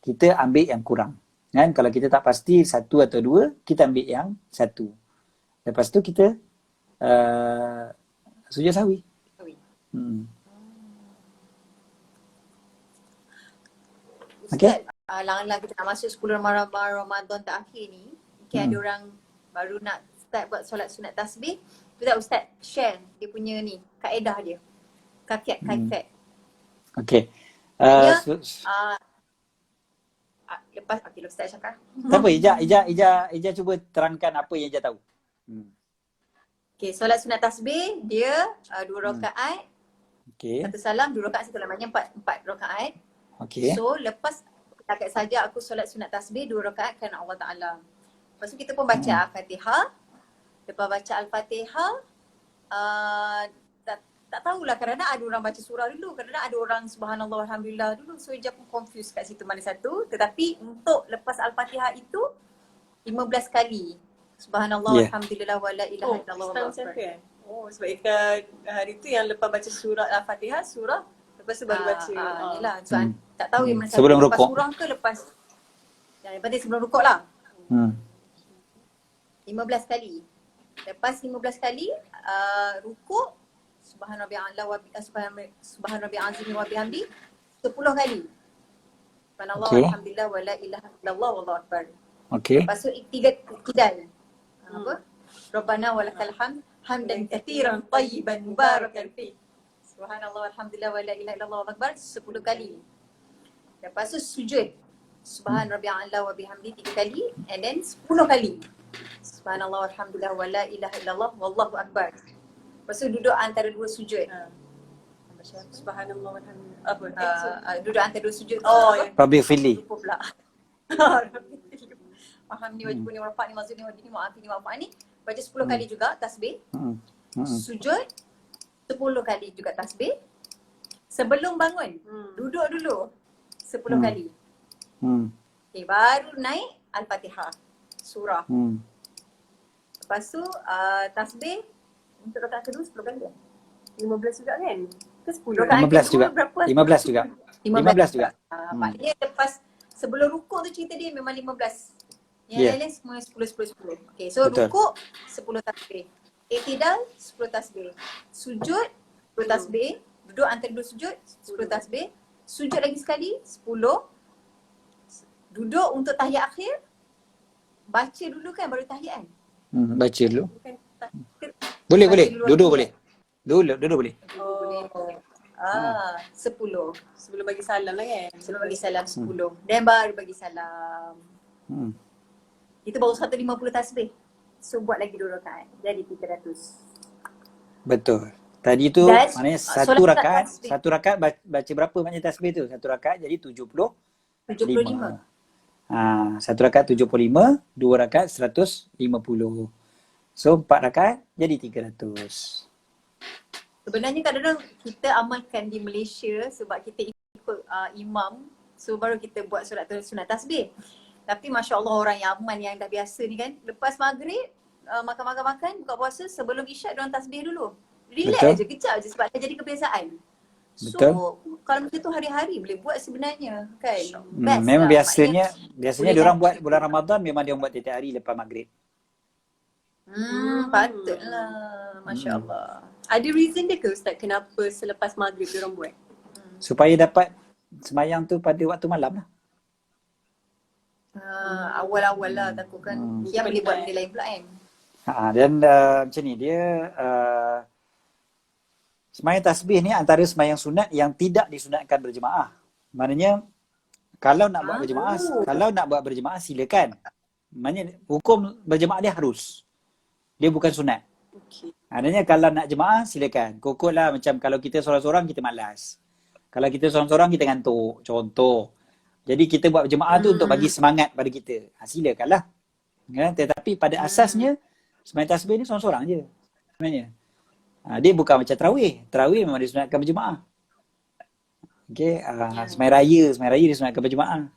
kita ambil yang kurang. Kan? Kalau kita tak pasti satu atau dua, kita ambil yang satu. Lepas tu kita sujud sahwi. Ustaz, lang-lang kita nak masuk 10 Ramadan terakhir ni, mungkin ada orang baru nak start buat solat sunat tasbih. Tu tak Ustaz share dia punya ni, kaedah dia. Kafiat. Okey. Lepas Ustaz cakap. Tak apa, Ija cuba terangkan apa yang Ija tahu. Okey, solat sunat tasbih dia 2 rakaat. Okey. Satu salam, 2 rakaat, satu salam, maknanya 4 rakaat. Okey. So lepas takat saja aku solat sunat tasbih 2 rakaat kerana Allah Ta'ala. Lepas tu kita pun baca Al-Fatihah. Lepas baca Al-Fatihah, tak tahulah kerana ada orang baca surah dulu, kerana ada orang subhanallah alhamdulillah dulu. So Ija pun confused kat situ mana satu. Tetapi untuk lepas Al-Fatihah itu 15 kali subhanallah alhamdulillah wa la ilaha illallah wallahu akbar. Sebab hari tu yang lepas baca surah Al-Fatihah, lepas tu baru baca. Yalah, tak tahu yang mana satu. Sebelum lepas rukuk. surah ke lepas? Yang penting sebelum rukuk lah. 15 kali. Lepas 15 kali rukuk subhan rabbiyal a'la wa subhan rabbiyal azim wa bihamdi 10 kali. Subhanallah alhamdulillah wa la ilaha illallah wallahu akbar. Okey. Lepas tu iktidal. Apa? Rabbana walakal hamd hamdan katsiran tayyiban mubarakan fi. Subhanallah walhamdulillah wa la ilaha illallah wallahu akbar 10 kali. Lepas tu sujud. Subhan rabbiyal a'la wa bihamdi 3 kali and then 10 kali. Subhanallah walhamdulillah wa la ilaha illallah wallahu akbar. Lepas tu duduk antara dua sujud. Subhanallah walhamdulillah. Apa? Duduk antara dua sujud. Oh, ya. Rabbi fili. Lupa pula. Fahamni wajibuni warfa'ni mazidni wadini wa'afini wa'afa'ni. Baca 10 kali juga tasbih. Sujud 10 kali juga tasbih. Sebelum bangun, duduk dulu 10 kali. Okay, baru naik Al-Fatihah, surah. Lepas tu tasbih untuk rakaat kedua 10 kali ya? 15 juga kan? Ke 10? 15 juga. 15 juga. 15 juga. Maknanya lepas sebelum rukuk tu cerita dia memang 15. Yang lain semua 10. Okay, so betul. rukuk 10 tasbih. Iktidal 10 tasbih. Sujud 10 tasbih. Duduk antara dua sujud 10 tasbih. Sujud lagi sekali 10. Duduk untuk tahiyat akhir. Baca dulu kan baru tahiyat kan? Baca dulu. Bukan Boleh. dulu Duduk lagi. boleh. Duduk boleh. Boleh. 10. sebelum bagi salam lah kan? Sebelum bagi salam 10. Dan baru bagi salam. Itu baru 150 tasbih. So buat lagi 2 rakaat. Jadi 300. Betul. Tadi tu Dan maknanya solat satu rakaat baca berapa maknanya tasbih tu? Satu rakaat jadi 75. 75. Satu rakaat 75, 2 rakaat 150. So 4 rakaat jadi 300. Sebenarnya kadang-kadang kita amalkan di Malaysia sebab kita ikut imam. So baru kita buat sunat tasbih. Tapi Masya Allah orang Yaman yang dah biasa ni kan, lepas maghrib makan, buka puasa, sebelum isyak diorang tasbih dulu. Relax Betul. je, kejap je sebab dah jadi kebiasaan. So Betul. kalau macam tu hari-hari boleh buat sebenarnya kan. Memang lah. biasanya boleh diorang dah. buat bulan Ramadan memang dia buat tiap hari lepas maghrib. Patutlah. Masya Allah. Ada reason dia ke Ustaz kenapa selepas maghrib diorang buat? Supaya dapat semayang tu pada waktu malam lah. Awal-awal lah takutkan dia boleh buat benda lain pula kan. Dan macam ni dia semayang tasbih ni antara semayang sunat yang tidak disunatkan berjemaah. Maknanya kalau nak buat berjemaah silakan. Maknanya hukum berjemaah dia harus. Dia bukan sunat. Okay. Maknanya kalau nak jemaah silakan. Kokotlah macam kalau kita seorang-seorang kita malas. Kalau kita seorang-seorang kita ngantuk. Contoh. Jadi kita buat berjemaah tu untuk bagi semangat pada kita. Silakanlah. Ya, tetapi pada asasnya semayang tasbih ni seorang-seorang je. Sebenarnya. Dia bukan macam tarawih. Tarawih memang disunatkan berjemaah. Okey, semayang raya disunatkan berjemaah.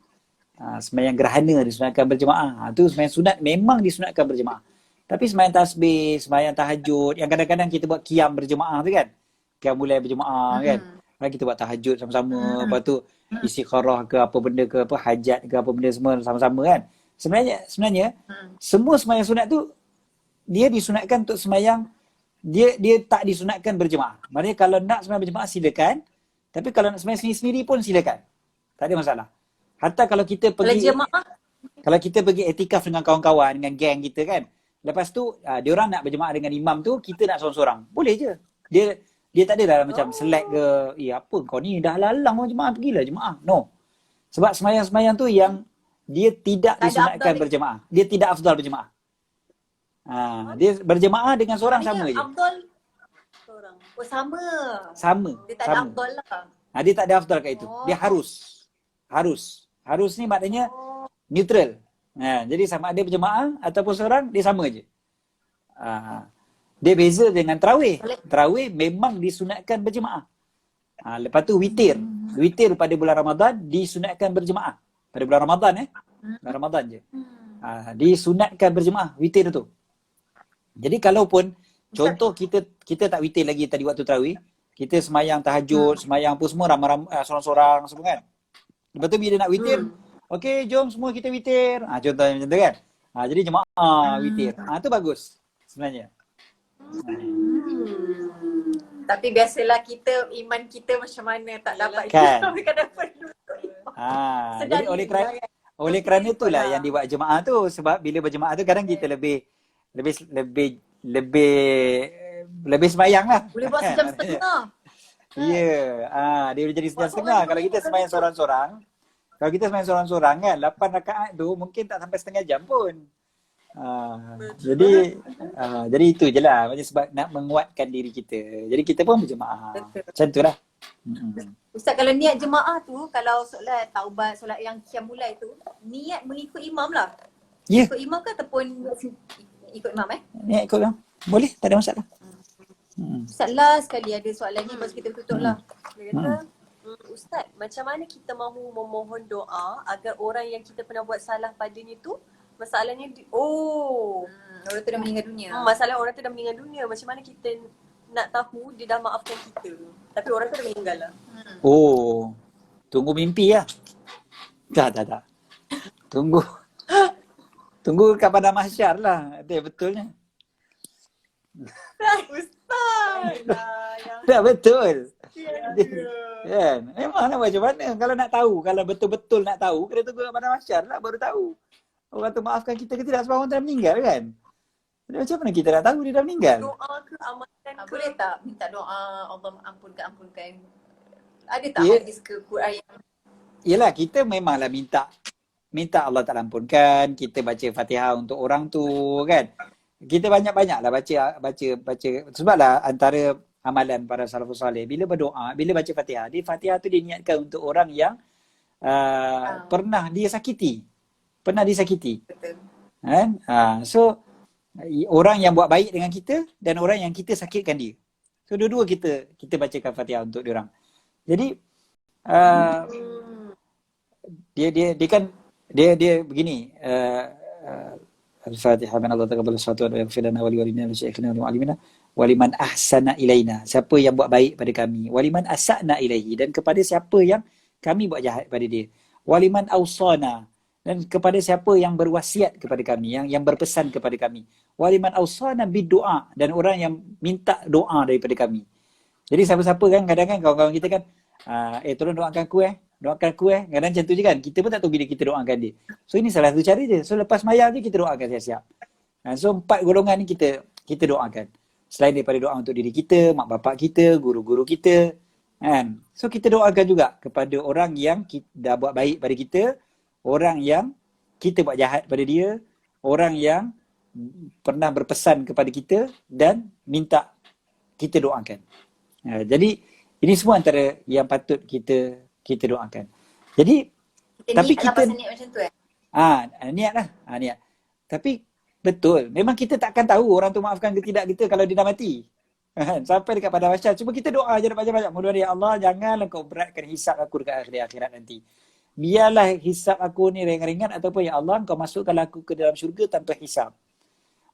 Semayang gerhana disunatkan berjemaah. Tu semayang sunat memang disunatkan berjemaah. Tapi semayang tasbih, semayang tahajud, yang kadang-kadang kita buat qiyam berjemaah tu kan. Qiyam mulai berjemaah kan. Kita buat tahajud sama-sama. Lepas tu istikharah ke apa benda ke apa hajat ke apa benda semua sama-sama kan. Sebenarnya semua semayang sunat tu dia disunatkan untuk semayang, dia tak disunatkan berjemaah. Maknanya kalau nak semayang berjemaah silakan. Tapi kalau nak semayang sendiri-sendiri pun silakan. Tak ada masalah. Hatta kalau kita pergi etikaf dengan kawan-kawan, dengan geng kita kan. Lepas tu diorang nak berjemaah dengan imam tu, kita nak seorang-seorang. Boleh je. Dia tak ada dah macam select ke, apa kau ni dah lalang kau jemaah, pergilah jemaah. No. Sebab semayang-semayang tu yang dia tidak disunatkan berjemaah. Dia tidak afdal berjemaah. Dia berjemaah dengan seorang sama je. Afdal seorang. Oh sama. Sama. Dia tak ada afdal lah. Dia tak ada afdal kat itu. Dia harus. Harus ni maknanya neutral. Jadi sama ada berjemaah ataupun seorang, dia sama je. Dia beza dengan tarawih. Tarawih memang disunatkan berjemaah. Lepas tu witir. Witir pada bulan Ramadan disunatkan berjemaah. Pada bulan Ramadan bulan Ramadan je. Disunatkan berjemaah witir tu. Jadi kalaupun contoh kita tak witir lagi tadi waktu tarawih, kita semayang tahajud, semayang apa semua ramai-ramai seorang-seorang semua kan. Lepas tu bila nak witir, okey jom semua kita witir. Contohnya macam tu kan. Jadi jemaah witir. Tu bagus sebenarnya. Tapi biasalah iman kita macam mana tak dapat kan. Jadi oleh kerana itulah yang dibuat jemaah tu. Sebab bila berjemaah tu kadang kita lebih lebih lebih lebih lebih sembahyang lah. Boleh buat sejam setengah. Ya, dia boleh jadi sejam setengah. Kalau kita sembahyang seorang-seorang, kalau kita sembahyang seorang-seorang kan, 8 rakaat tu mungkin tak sampai setengah jam pun. Jadi itu je lah. Macam sebab nak menguatkan diri kita. Jadi kita pun berjemaah. Betul. Macam tu lah. Ustaz, kalau niat jemaah tu, kalau solat taubat, solat yang qiyam mulai tu, niat mengikut imam lah. Ya, Ikut imam ke ataupun ikut imam ni ikut kan. Boleh, tak ada masalah. Ustaz, last sekali ada soalan ni, lepas kita tutup lah. Dia kata, Ustaz, macam mana kita mahu memohon doa agar orang yang kita pernah buat salah padanya tu, masalahnya Orang tu dah meninggal dunia. masalah orang tu dah meninggal dunia. Macam mana kita nak tahu dia dah maafkan kita, tapi orang tu dah meninggal lah. Oh, tunggu mimpi lah. Tak. Tunggu kat padang mahsyar lah. Itu yang betulnya. Ustaz yang Tak betul. tiada. Kan? Memang nak macam mana. Kalau nak tahu, kalau betul-betul nak tahu, kena tunggu kat padang mahsyar lah baru tahu. Orang tu maafkan kita ke tidak sebab orang tu dah meninggal kan? Jadi macam mana kita nak tahu dia dah meninggal? Doa ke amalan ke? Boleh tak minta doa Allah ampunkan? Ada tak Ya. hadis ke Quran yang Yelah, kita memanglah minta Allah Ta'ala ampunkan, kita baca Fatihah untuk orang tu kan. Kita banyak-banyaklah baca sebablah antara amalan para salafus soleh bila berdoa, bila baca Fatihah, di Fatihah tu diniatkan untuk orang yang pernah dia sakiti. betul? Kan? So orang yang buat baik dengan kita dan orang yang kita sakitkan dia. So dua-dua kita bacakan Fatihah untuk dia orang. Jadi dia kan dia begini Al-Fatihah min Allah taqabbal salatu wa yaghfir lana wa liwalidina wa syayikhina wa muallimina wa liman ahsana ilaina, siapa yang buat baik pada kami, wa liman asa'na ilaihi, dan kepada siapa yang kami buat jahat pada dia, wa liman awsana, dan kepada siapa yang berwasiat kepada kami, yang berpesan kepada kami, wa liman awsana biddu'a, dan orang yang minta doa daripada kami. Jadi siapa-siapa kan kadang-kadang kawan-kawan kita kan tolong doakan aku kadang macam tu je kan, kita pun tak tahu bila kita doakan dia. So ini salah satu cara je. So lepas mayar je kita doakan siap-siap. So 4 golongan ni kita doakan. Selain daripada doa untuk diri kita, mak bapak kita, guru-guru kita kan. So kita doakan juga kepada orang yang dah buat baik pada kita, orang yang kita buat jahat pada dia, orang yang pernah berpesan kepada kita dan minta kita doakan. Jadi ini semua antara yang patut kita doakan. Jadi tapi kita niat macam tu niat lah. Niat. Tapi betul, memang kita takkan tahu orang tu maafkan ke tidak kita kalau dia dah mati. Sampai dekat padang mahsyar, cuba kita doa je banyak-banyak. Mudah-mudahan ya Allah, janganlah kau beratkan hisab aku dekat akhirat nanti. Biarlah hisab aku ni ringan-ringan, ataupun ya Allah kau masukkan aku ke dalam syurga tanpa hisab.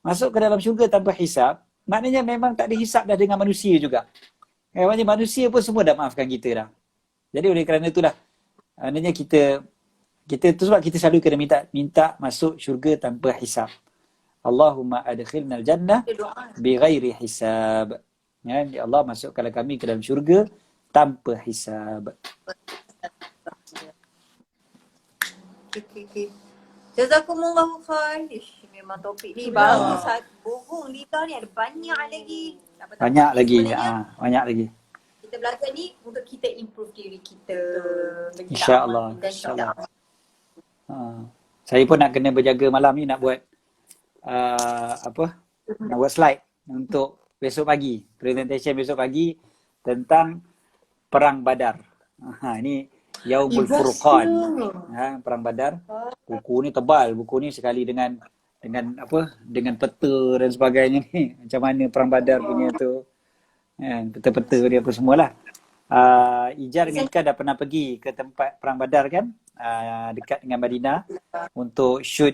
Masuk ke dalam syurga tanpa hisab, maknanya memang tak ada hisab dah dengan manusia juga. Maknanya manusia pun semua dah maafkan kita dah. Jadi oleh kerana itulah, maknanya kita tu sebab kita selalu kena minta masuk syurga tanpa hisab. Allahumma adkhilnal jannah bighairi hisab. Ya Allah, masukkanlah kami ke dalam syurga tanpa hisab. Okay. Jazakumullahu khair. Memang topik ni bagus. Bohong lidah ni ada banyak lagi. Banyak lagi. Sebenarnya, Banyak lagi. kita belajar ni untuk kita improve diri kita. InsyaAllah. InsyaAllah. Saya pun nak kena berjaga malam ni nak buat nak buat slide untuk besok pagi, presentation besok pagi tentang Perang Badar. Ini Yaumul Furqan. Perang Badar. Buku ni tebal, buku ni sekali dengan peta dan sebagainya ni. Macam mana Perang Badar punya tu. Peta-peta dia apa semualah. Ijar dengan Ika dah pernah pergi ke tempat Perang Badar kan, dekat dengan Madinah untuk shoot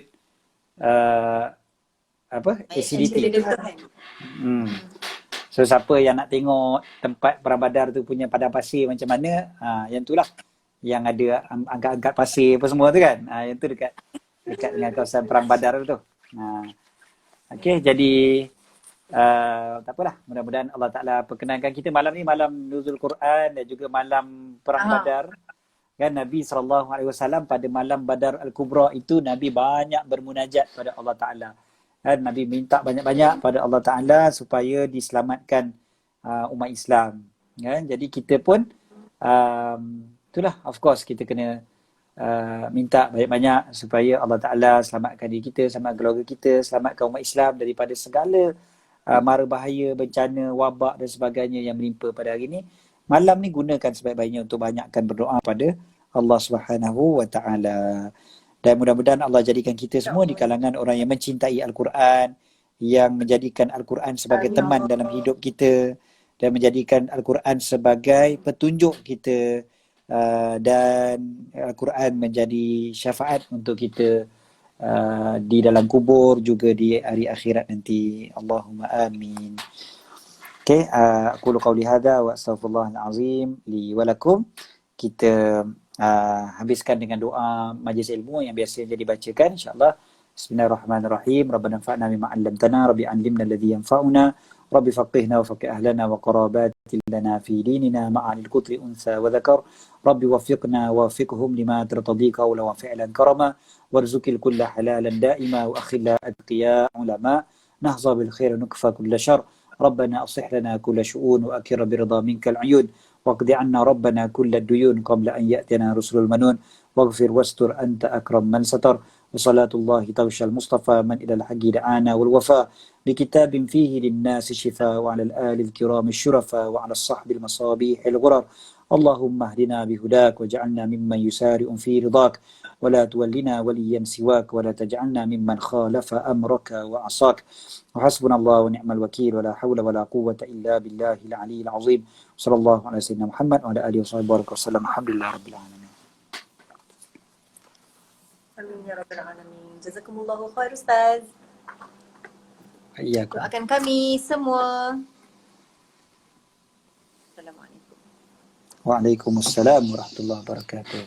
ACDT. So siapa yang nak tengok tempat Perang Badar tu punya padang pasir macam mana, yang tu lah, yang ada angkat-angkat pasir apa semua tu kan, yang tu dekat dengan kawasan Perang Badar tu. Okay, jadi tak apalah, mudah-mudahan Allah Ta'ala perkenankan kita malam ni malam nuzul Quran dan juga malam Perang Badar. Kan Nabi SAW pada malam Badar Al-Kubra itu Nabi banyak bermunajat pada Allah Ta'ala. Nabi minta banyak-banyak pada Allah Ta'ala supaya diselamatkan umat Islam. Kan? Jadi kita pun itulah, of course kita kena minta banyak-banyak supaya Allah Ta'ala selamatkan diri kita, selamatkan keluarga kita, selamatkan umat Islam daripada segala mara bahaya, bencana, wabak dan sebagainya yang menimpa pada hari ini. Malam ni gunakan sebaik-baiknya untuk banyakkan berdoa pada Allah Subhanahu wa Ta'ala. Dan mudah-mudahan Allah jadikan kita semua di kalangan orang yang mencintai Al-Quran, yang menjadikan Al-Quran sebagai teman dalam hidup kita dan menjadikan Al-Quran sebagai petunjuk kita, dan Al-Quran menjadi syafaat untuk kita di dalam kubur juga di hari akhirat nanti. Allahumma amin. Okay, aku qawli hadha wa astaghfirullahal azim li wa lakum. Kita habiskan dengan doa majlis ilmu yang biasa jadi bacakan, insya-Allah. Bismillahirrahmanirrahim. Rabbana anfa'na bima 'allamtana, rabbi 'allimna alladhi yanfa'una, rabbi faqihna wa faqih ahlana wa qarabatin lana fi dinina ma'al qutri unsa wa dhakar, rabbi waffiqna wa waffiqhum lima tartadi qawlan wa fi'lan karama, warzuqil kulla halalan da'ima wa akhilla atqiya ulama, nahza bil khair nukfa kulla syarr, rabbana aslih lana kulla syu'un wa akir birida minkal 'uyun, واقض عنا ربنا كل الديون قبل أن يأتينا رسل المنون واغفر واستر أنت أكرم من ستر وصلاة الله توشى المصطفى من إلى الحق دعانا والوفاء بكتاب فيه للناس شفاء وعلى الآل الكرام الشرفاء وعلى الصحب المصابيح الغرر اللهم اهدنا بهداك واجعلنا ممن يسارع في رضاك ولا تولنا وليا سواك ولا تجعلنا ممن خالف أمرك وعصاك وحسبنا الله ونعم الوكيل ولا حول ولا قوة إلا بالله العلي العظيم صلى الله على سيدنا محمد وعلى آله وصحبه وسلم الحمد لله رب العالمين. Amin ya rabbal alamin. Jazakumullahu khair Ustaz. Iyakum. Doakan kami semua. Assalamualaikum. Waalaikumsalam warahmatullahi wabarakatuh.